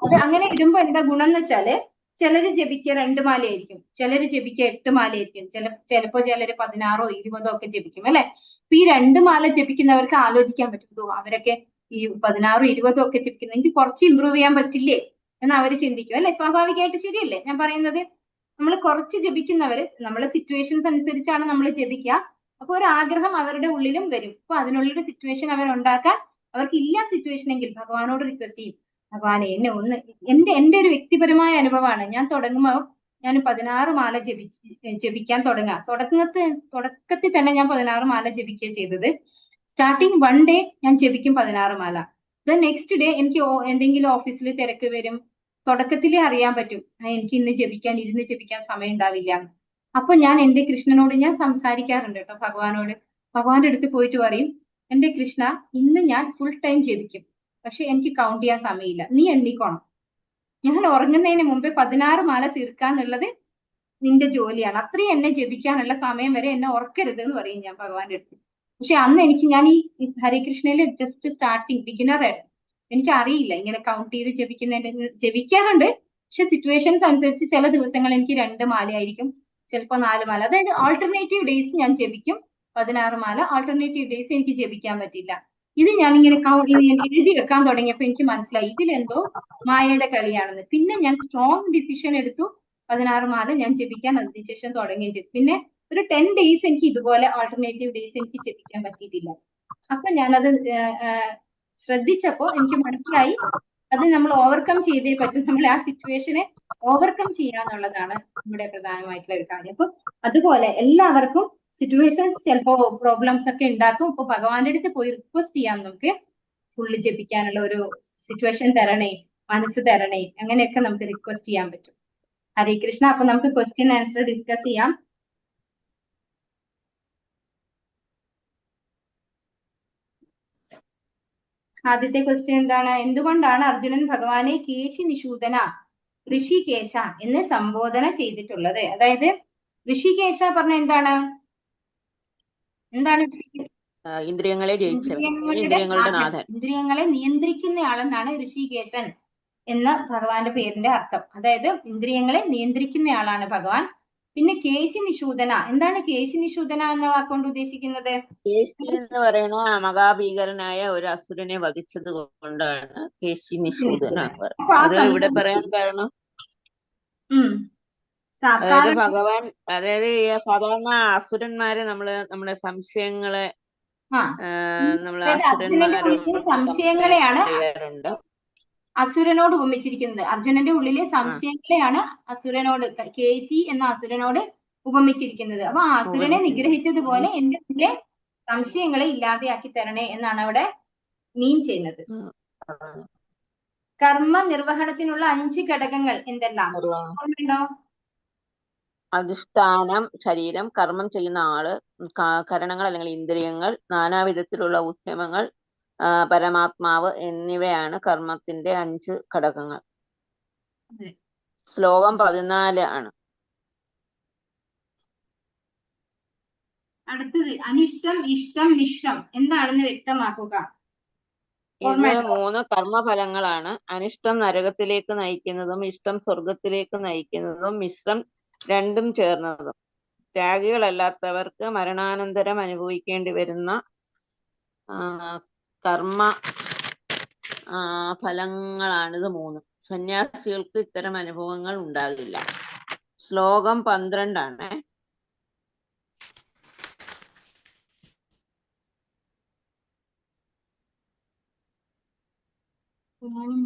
അത് അങ്ങനെ ഇടുമ്പോ എന്താ ഗുണം എന്ന് വെച്ചാല്, ചിലര് ജപിക്കുക 2 മാലയായിരിക്കും, ചിലര് ജപിക്കുക 8 മാലയായിരിക്കും, ചിലപ്പോ ചിലര് 16ഓ 20ഓ ഒക്കെ ജപിക്കും, അല്ലെ? അപ്പൊ ഈ 2 മാല ജപിക്കുന്നവർക്ക് ആലോചിക്കാൻ പറ്റും, അവരൊക്കെ ഈ 16 20 ഒക്കെ ജപിക്കുന്നത്, എനിക്ക് കുറച്ച് ഇമ്പ്രൂവ് ചെയ്യാൻ പറ്റില്ലേ എന്ന് അവർ ചിന്തിക്കും, അല്ലെ? സ്വാഭാവികമായിട്ട് ശരിയല്ലേ ഞാൻ പറയുന്നത്? നമ്മൾ കുറച്ച് ജപിക്കുന്നവര് നമ്മളെ സിറ്റുവേഷൻസ് അനുസരിച്ചാണ് നമ്മൾ ജപിക്കുക. അപ്പൊ ഒരു ആഗ്രഹം അവരുടെ ഉള്ളിലും വരും. അപ്പൊ അതിനുള്ളൊരു സിറ്റുവേഷൻ അവർ ഉണ്ടാക്കാൻ അവർക്ക് ഇല്ല സിറ്റുവേഷൻ എങ്കിൽ ഭഗവാനോട് റിക്വസ്റ്റ് ചെയ്യും, ഭഗവാനെ എന്നെ ഒന്ന്, എന്റെ ഒരു വ്യക്തിപരമായ അനുഭവമാണ്. ഞാൻ തുടങ്ങുമ്പോൾ ഞാൻ 16 മാല ജപിക്കാൻ തുടക്കത്തിൽ തന്നെ ഞാൻ 16 മാല ജപിക്കുക ചെയ്തത്. സ്റ്റാർട്ടിങ് 1 ഡേ ഞാൻ ജപിക്കും 16 മാല. നെക്സ്റ്റ് ഡേ എനിക്ക് എന്തെങ്കിലും ഓഫീസിൽ തിരക്ക് വരും, തുടക്കത്തിലേ അറിയാൻ പറ്റും എനിക്ക് ഇരുന്ന് ജപിക്കാൻ സമയം ഉണ്ടാവില്ല. അപ്പൊ ഞാൻ എന്റെ കൃഷ്ണനോട് ഞാൻ സംസാരിക്കാറുണ്ട് കേട്ടോ, ഭഗവാന്റെ അടുത്ത് പോയിട്ട് പറയും, എന്റെ കൃഷ്ണ, ഇന്ന് ഞാൻ ഫുൾ ടൈം ജപിക്കും, പക്ഷെ എനിക്ക് കൗണ്ട് ചെയ്യാൻ സമയമില്ല, നീ എണ്ണിക്കോണം. ഞാൻ ഉറങ്ങുന്നതിന് മുമ്പേ 16 മാല തീർക്കാന്നുള്ളത് നിന്റെ ജോലിയാണ്, അത്രയും എന്നെ ജപിക്കാനുള്ള സമയം വരെ എന്നെ ഉറക്കരുത് എന്ന് പറയും ഞാൻ ഭഗവാന്റെ അടുത്ത്. പക്ഷെ അന്ന് ഞാൻ ഈ ഹരികൃഷ്ണയില് ജസ്റ്റ് സ്റ്റാർട്ടിങ് ബിഗിനർ ആയിരുന്നു, എനിക്ക് അറിയില്ല ഇങ്ങനെ കൗണ്ട് ചെയ്ത് ജപിക്കാറുണ്ട്. പക്ഷെ സിറ്റുവേഷൻസ് അനുസരിച്ച് ചില ദിവസങ്ങൾ എനിക്ക് 2 മാലയായിരിക്കും, ചിലപ്പോൾ 4 മാല. അതായത് ആൾട്ടർനേറ്റീവ് ഡേയ്സ് ഞാൻ ജപിക്കും 16 മാല, ആൾട്ടർനേറ്റീവ് ഡേയ്സ് എനിക്ക് ജപിക്കാൻ പറ്റില്ല. ഇത് ഞാനിങ്ങനെ എഴുതി വെക്കാൻ തുടങ്ങിയപ്പോൾ എനിക്ക് മനസ്സിലായി ഇതിലെന്തോ മായയുടെ കളിയാണെന്ന്. പിന്നെ ഞാൻ സ്ട്രോങ് ഡിസിഷൻ എടുത്തു, 16 മാല ഞാൻ ജപിക്കാൻ അതിനുശേഷം തുടങ്ങുകയും ചെയ്തു. പിന്നെ ഒരു 10 ഡേയ്സ് എനിക്ക് ഇതുപോലെ ആൾട്ടർനേറ്റീവ് ഡേയ്സ് എനിക്ക് ജപിക്കാൻ പറ്റിയിട്ടില്ല. അപ്പൊ ഞാനത് ശ്രദ്ധിച്ചപ്പോ എനിക്ക് മനസ്സിലായി, അത് നമ്മൾ ഓവർകം ചെയ്തേ പറ്റും. നമ്മൾ ആ സിറ്റുവേഷനെ ഓവർകം ചെയ്യാന്നുള്ളതാണ് നമ്മുടെ പ്രധാനമായിട്ടുള്ള ഒരു കാര്യം. അപ്പൊ അതുപോലെ എല്ലാവർക്കും സിറ്റുവേഷൻസ് ചിലപ്പോ പ്രോബ്ലംസ് ഒക്കെ ഉണ്ടാക്കും. ഇപ്പൊ ഭഗവാന്റെ അടുത്ത് പോയി റിക്വസ്റ്റ് ചെയ്യാം, നമുക്ക് ഫുള്ള് ജപിക്കാനുള്ള ഒരു സിറ്റുവേഷൻ തരണേ, മനസ്സ് തരണേ, അങ്ങനെയൊക്കെ നമുക്ക് റിക്വസ്റ്റ് ചെയ്യാൻ പറ്റും. ഹരേ കൃഷ്ണ. അപ്പൊ നമുക്ക് ക്വസ്റ്റ്യൻ ആൻസർ ഡിസ്കസ് ചെയ്യാം. ആദ്യത്തെ ക്വസ്റ്റ്യൻ എന്താണ്? എന്തുകൊണ്ടാണ് അർജുനൻ ഭഗവാനെ കേശി നിഷൂദന ഋഷികേശ എന്ന് സംബോധന ചെയ്തിട്ടുള്ളത്? അതായത് ഋഷികേശ പറഞ്ഞ എന്താണ്? ഇന്ദ്രിയങ്ങളെ ഇന്ദ്രിയങ്ങളുടെ നാഥൻ, ഇന്ദ്രിയങ്ങളെ നിയന്ത്രിക്കുന്ന ആളെന്നാണ് ഋഷികേശൻ എന്ന ഭഗവാന്റെ പേരിന്റെ അർത്ഥം. അതായത് ഇന്ദ്രിയങ്ങളെ നിയന്ത്രിക്കുന്ന ആളാണ് ഭഗവാൻ. പിന്നെ കേശി നിഷൂദന, എന്താണ് കേശി നിഷൂദന എന്ന വാക്കുകൊണ്ട് ഉദ്ദേശിക്കുന്നത്? കേശി എന്ന് പറയുന്ന മഹാഭീകരനായ ഒരു അസുരനെ വധിച്ചത് കൊണ്ടാണ് കേശി നിഷൂദന. അത് ഇവിടെ പറയാൻ കാരണം അതായത് ഭഗവാൻ, അതായത് സാധാരണ അസുരന്മാരെ നമ്മുടെ സംശയങ്ങളെ ആ നമ്മൾ അതായത് അർജുനന്റെ ഉള്ളിലെ സംശയങ്ങളെയാണ് ചെയ്യാറുണ്ട്. അസുരനോട് ഉപമിച്ചിരിക്കുന്നത്. അർജുനന്റെ ഉള്ളിലെ സംശയങ്ങളെയാണ് അസുരനോട് കേശി എന്ന അസുരനോട് ഉപമിച്ചിരിക്കുന്നത്. അപ്പൊ ആ അസുരനെ നിഗ്രഹിച്ചതുപോലെ എന്റെ ഉള്ളിലെ സംശയങ്ങളെ ഇല്ലാതെയാക്കി തരണേ എന്നാണ് അവിടെ മീൻ ചെയ്യുന്നത്. കർമ്മ നിർവഹണത്തിനുള്ള 5 ഘടകങ്ങൾ എന്തെല്ലാം ഓർമ്മയുണ്ടോ? അധിഷ്ഠാനം ശരീരം, കർമ്മം ചെയ്യുന്ന ആള്, കരണങ്ങൾ അല്ലെങ്കിൽ ഇന്ദ്രിയങ്ങൾ, നാനാവിധത്തിലുള്ള ഉദ്യമങ്ങൾ, പരമാത്മാവ് എന്നിവയാണ് കർമ്മത്തിന്റെ 5 ഘടകങ്ങൾ. ശ്ലോകം 14 ആണ്. അടുത്തത് അനിഷ്ടം, ഇഷ്ടം, മിശ്രം എന്താണെന്ന് വ്യക്തമാക്കുക. ഇത് 3 കർമ്മഫലങ്ങളാണ്. അനിഷ്ടം നരകത്തിലേക്ക് നയിക്കുന്നതും ഇഷ്ടം സ്വർഗത്തിലേക്ക് നയിക്കുന്നതും മിശ്രം രണ്ടും ചേർന്നതും. ത്യാഗികളല്ലാത്തവർക്ക് മരണാനന്തരം അനുഭവിക്കേണ്ടി വരുന്ന കർമ്മ ഫലങ്ങളാണിത് 3. സന്യാസികൾക്ക് ഇത്തരം അനുഭവങ്ങൾ ഉണ്ടാകില്ല. ശ്ലോകം 12 ആണ്.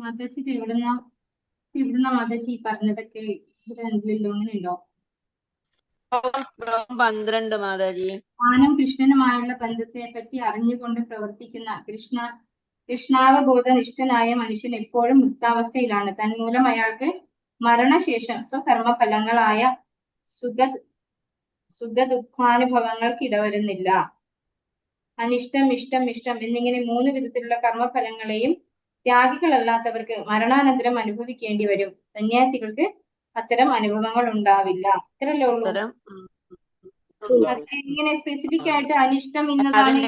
മാതാജി ഇവിടുന്ന മാതാജി പറഞ്ഞതൊക്കെ ഇവിടെ എന്തിലല്ലോ അങ്ങനെ ഉണ്ടോ? ശ്ലോകം 12 മാതാജി. താനും കൃഷ്ണനുമായുള്ള ബന്ധത്തെ പറ്റി അറിഞ്ഞുകൊണ്ട് പ്രവർത്തിക്കുന്ന കൃഷ്ണാവബോധനിഷ്ഠനായ മനുഷ്യൻ എപ്പോഴും മുക്താവസ്ഥയിലാണ്. തന്മൂലം അയാൾക്ക് മരണശേഷം സ്വകർമ്മഫലങ്ങളായ സുഖദുഃഖാനുഭവങ്ങൾക്ക് ഇടവരുന്നില്ല. അനിഷ്ടം, ഇഷ്ടം, മിശ്രം എന്നിങ്ങനെ 3 വിധത്തിലുള്ള കർമ്മഫലങ്ങളെയും ത്യാഗികളല്ലാത്തവർക്ക് മരണാനന്തരം അനുഭവിക്കേണ്ടി വരും. സന്യാസികൾക്ക് അത്തരം അനുഭവങ്ങൾ ഉണ്ടാവില്ല. ഇത്രയല്ലേ ഉള്ളൂ. ഇങ്ങനെ സ്പെസിഫിക് ആയിട്ട് അനിഷ്ടം ഇന്നതാണ്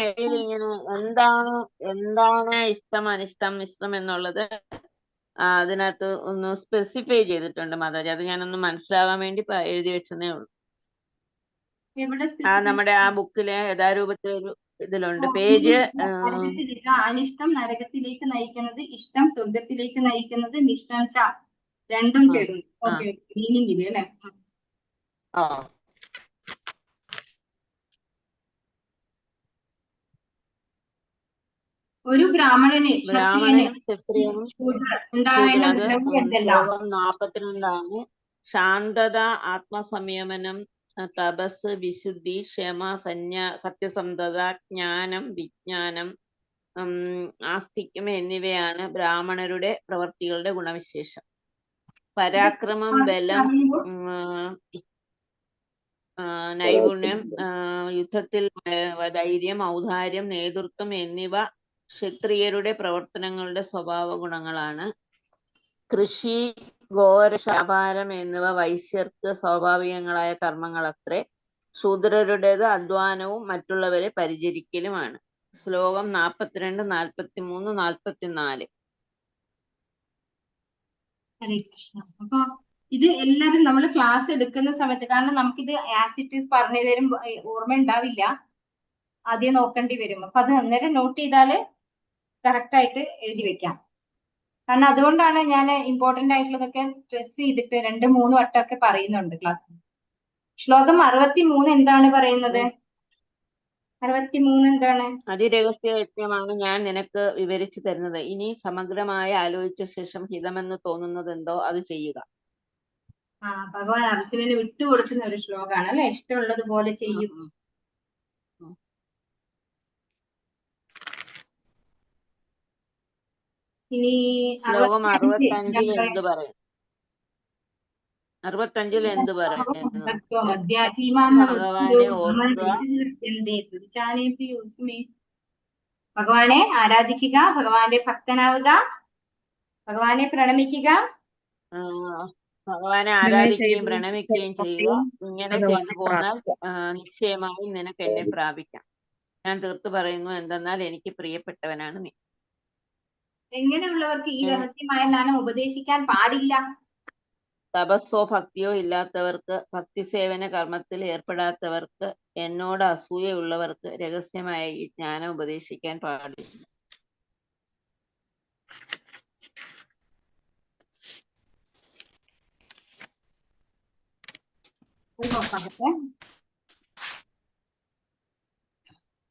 എന്താണ് ഇഷ്ടം, അനിഷ്ടം, മിശ്രം എന്നുള്ളത് അതിനകത്ത് ഒന്ന് സ്പെസിഫൈ ചെയ്തിട്ടുണ്ട് മാതാജി. അത് ഞാനൊന്ന് മനസ്സിലാവാൻ വേണ്ടി എഴുതി വെച്ചതേ ഉള്ളൂ. നമ്മുടെ ആ ബുക്കിലെ യഥാരൂപത്തിലൊരു ഇതിലുണ്ട്. പേജ് അനിഷ്ടം നരകത്തിലേക്ക് നയിക്കുന്നത്, ഇഷ്ടം സ്വർഗത്തിലേക്ക് നയിക്കുന്നത്, മിശ്രം രണ്ടും ചേർന്നു. ഓക്കെ, മീനിങ്ങില് അല്ലെ? ഒരു ബ്രാഹ്മണനും ക്ഷത്രിയനും 42 ശാന്തത, ആത്മസംയമനം, തപസ്, വിശുദ്ധി, ക്ഷമ, സത്യസന്ധത, ജ്ഞാനം, വിജ്ഞാനം, ആസ്തിക്യം എന്നിവയാണ് ബ്രാഹ്മണരുടെ പ്രവർത്തികളുടെ ഗുണവിശേഷം. പരാക്രമം, ബലം, നൈപുണ്യം, യുദ്ധത്തിൽ ധൈര്യം, ഔദാര്യം, നേതൃത്വം എന്നിവ ക്ഷത്രിയരുടെ പ്രവർത്തനങ്ങളുടെ സ്വഭാവ ഗുണങ്ങളാണ്. കൃഷി, ഘോരശാപാരം എന്നിവ വൈശ്യർക്ക് സ്വാഭാവികങ്ങളായ കർമ്മങ്ങളത്രേ. ശൂദ്രരുടേത് അധ്വാനവും മറ്റുള്ളവരെ പരിചരിക്കലുമാണ്. ശ്ലോകം 42, 43, 44. ഹരേ കൃഷ്ണ. അപ്പൊ ഇത് എല്ലാവരും നമ്മൾ ക്ലാസ് എടുക്കുന്ന സമയത്ത്, കാരണം നമുക്കിത് ആസ് ഇറ്റ് ഈസ് പറഞ്ഞു തരും ഓർമ്മ ഉണ്ടാവില്ല, ആദ്യം നോക്കേണ്ടി വരും. അപ്പൊ അത് അന്നേരം നോട്ട് ചെയ്താല് കറക്റ്റ് ആയിട്ട് എഴുതി വെക്കാം. കാരണം അതുകൊണ്ടാണ് ഞാൻ ഇമ്പോർട്ടന്റ് ആയിട്ടുള്ളതൊക്കെ സ്ട്രെസ് ചെയ്തിട്ട് 2-3 വട്ടമൊക്കെ പറയുന്നുണ്ട് ക്ലാസ്സിൽ. ശ്ലോകം 63 എന്താണ് പറയുന്നത്? 63 എന്താണ്? അതിരഹസ്യമാണ് ഞാൻ നിനക്ക് വിവരിച്ചു തരുന്നത്. ഇനി സമഗ്രമായി ആലോചിച്ച ശേഷം ഹിതമെന്ന് തോന്നുന്നത് എന്തോ അത് ചെയ്യുക. ഭഗവാൻ അർജുനന് വിട്ടുകൊടുക്കുന്ന ഒരു ശ്ലോകമാണ് അല്ലെ? ഇഷ്ടമുള്ളത് പോലെ ചെയ്യും. ഇനി ശ്ലോകം 65 എന്ത് പറയും? 65 എന്ത് പറയുന്നു? ഭഗവാനെ ആരാധിക്കുക, ഭഗവാന്റെ ഭക്തനാവുക, ഭഗവാനെ പ്രണമിക്കുക, ഭഗവാനെ ആരാധിക്കുകയും പ്രണമിക്കുകയും ചെയ്യുക. ഇങ്ങനെ ചെയ്തു പോന്നാൽ നിശ്ചയമായും നിനക്ക് എന്നെ പ്രാപിക്കാം. ഞാൻ തീർത്തു പറയുന്നു, എന്തെന്നാൽ എനിക്ക് പ്രിയപ്പെട്ടവനാണ് നീ. എങ്ങനെയുള്ളവർക്ക് ഈ രഹസ്യമായ ജ്ഞാനം ഉപദേശിക്കാൻ പാടില്ല? തപസ്സോ ഭക്തിയോ ഇല്ലാത്തവർക്ക്, ഭക്തിസേവന കർമ്മത്തിൽ ഏർപ്പെടാത്തവർക്ക്, എന്നോട് അസൂയയുള്ളവർക്ക് രഹസ്യമായ ഈ ജ്ഞാനം ഉപദേശിക്കാൻ പാടില്ല.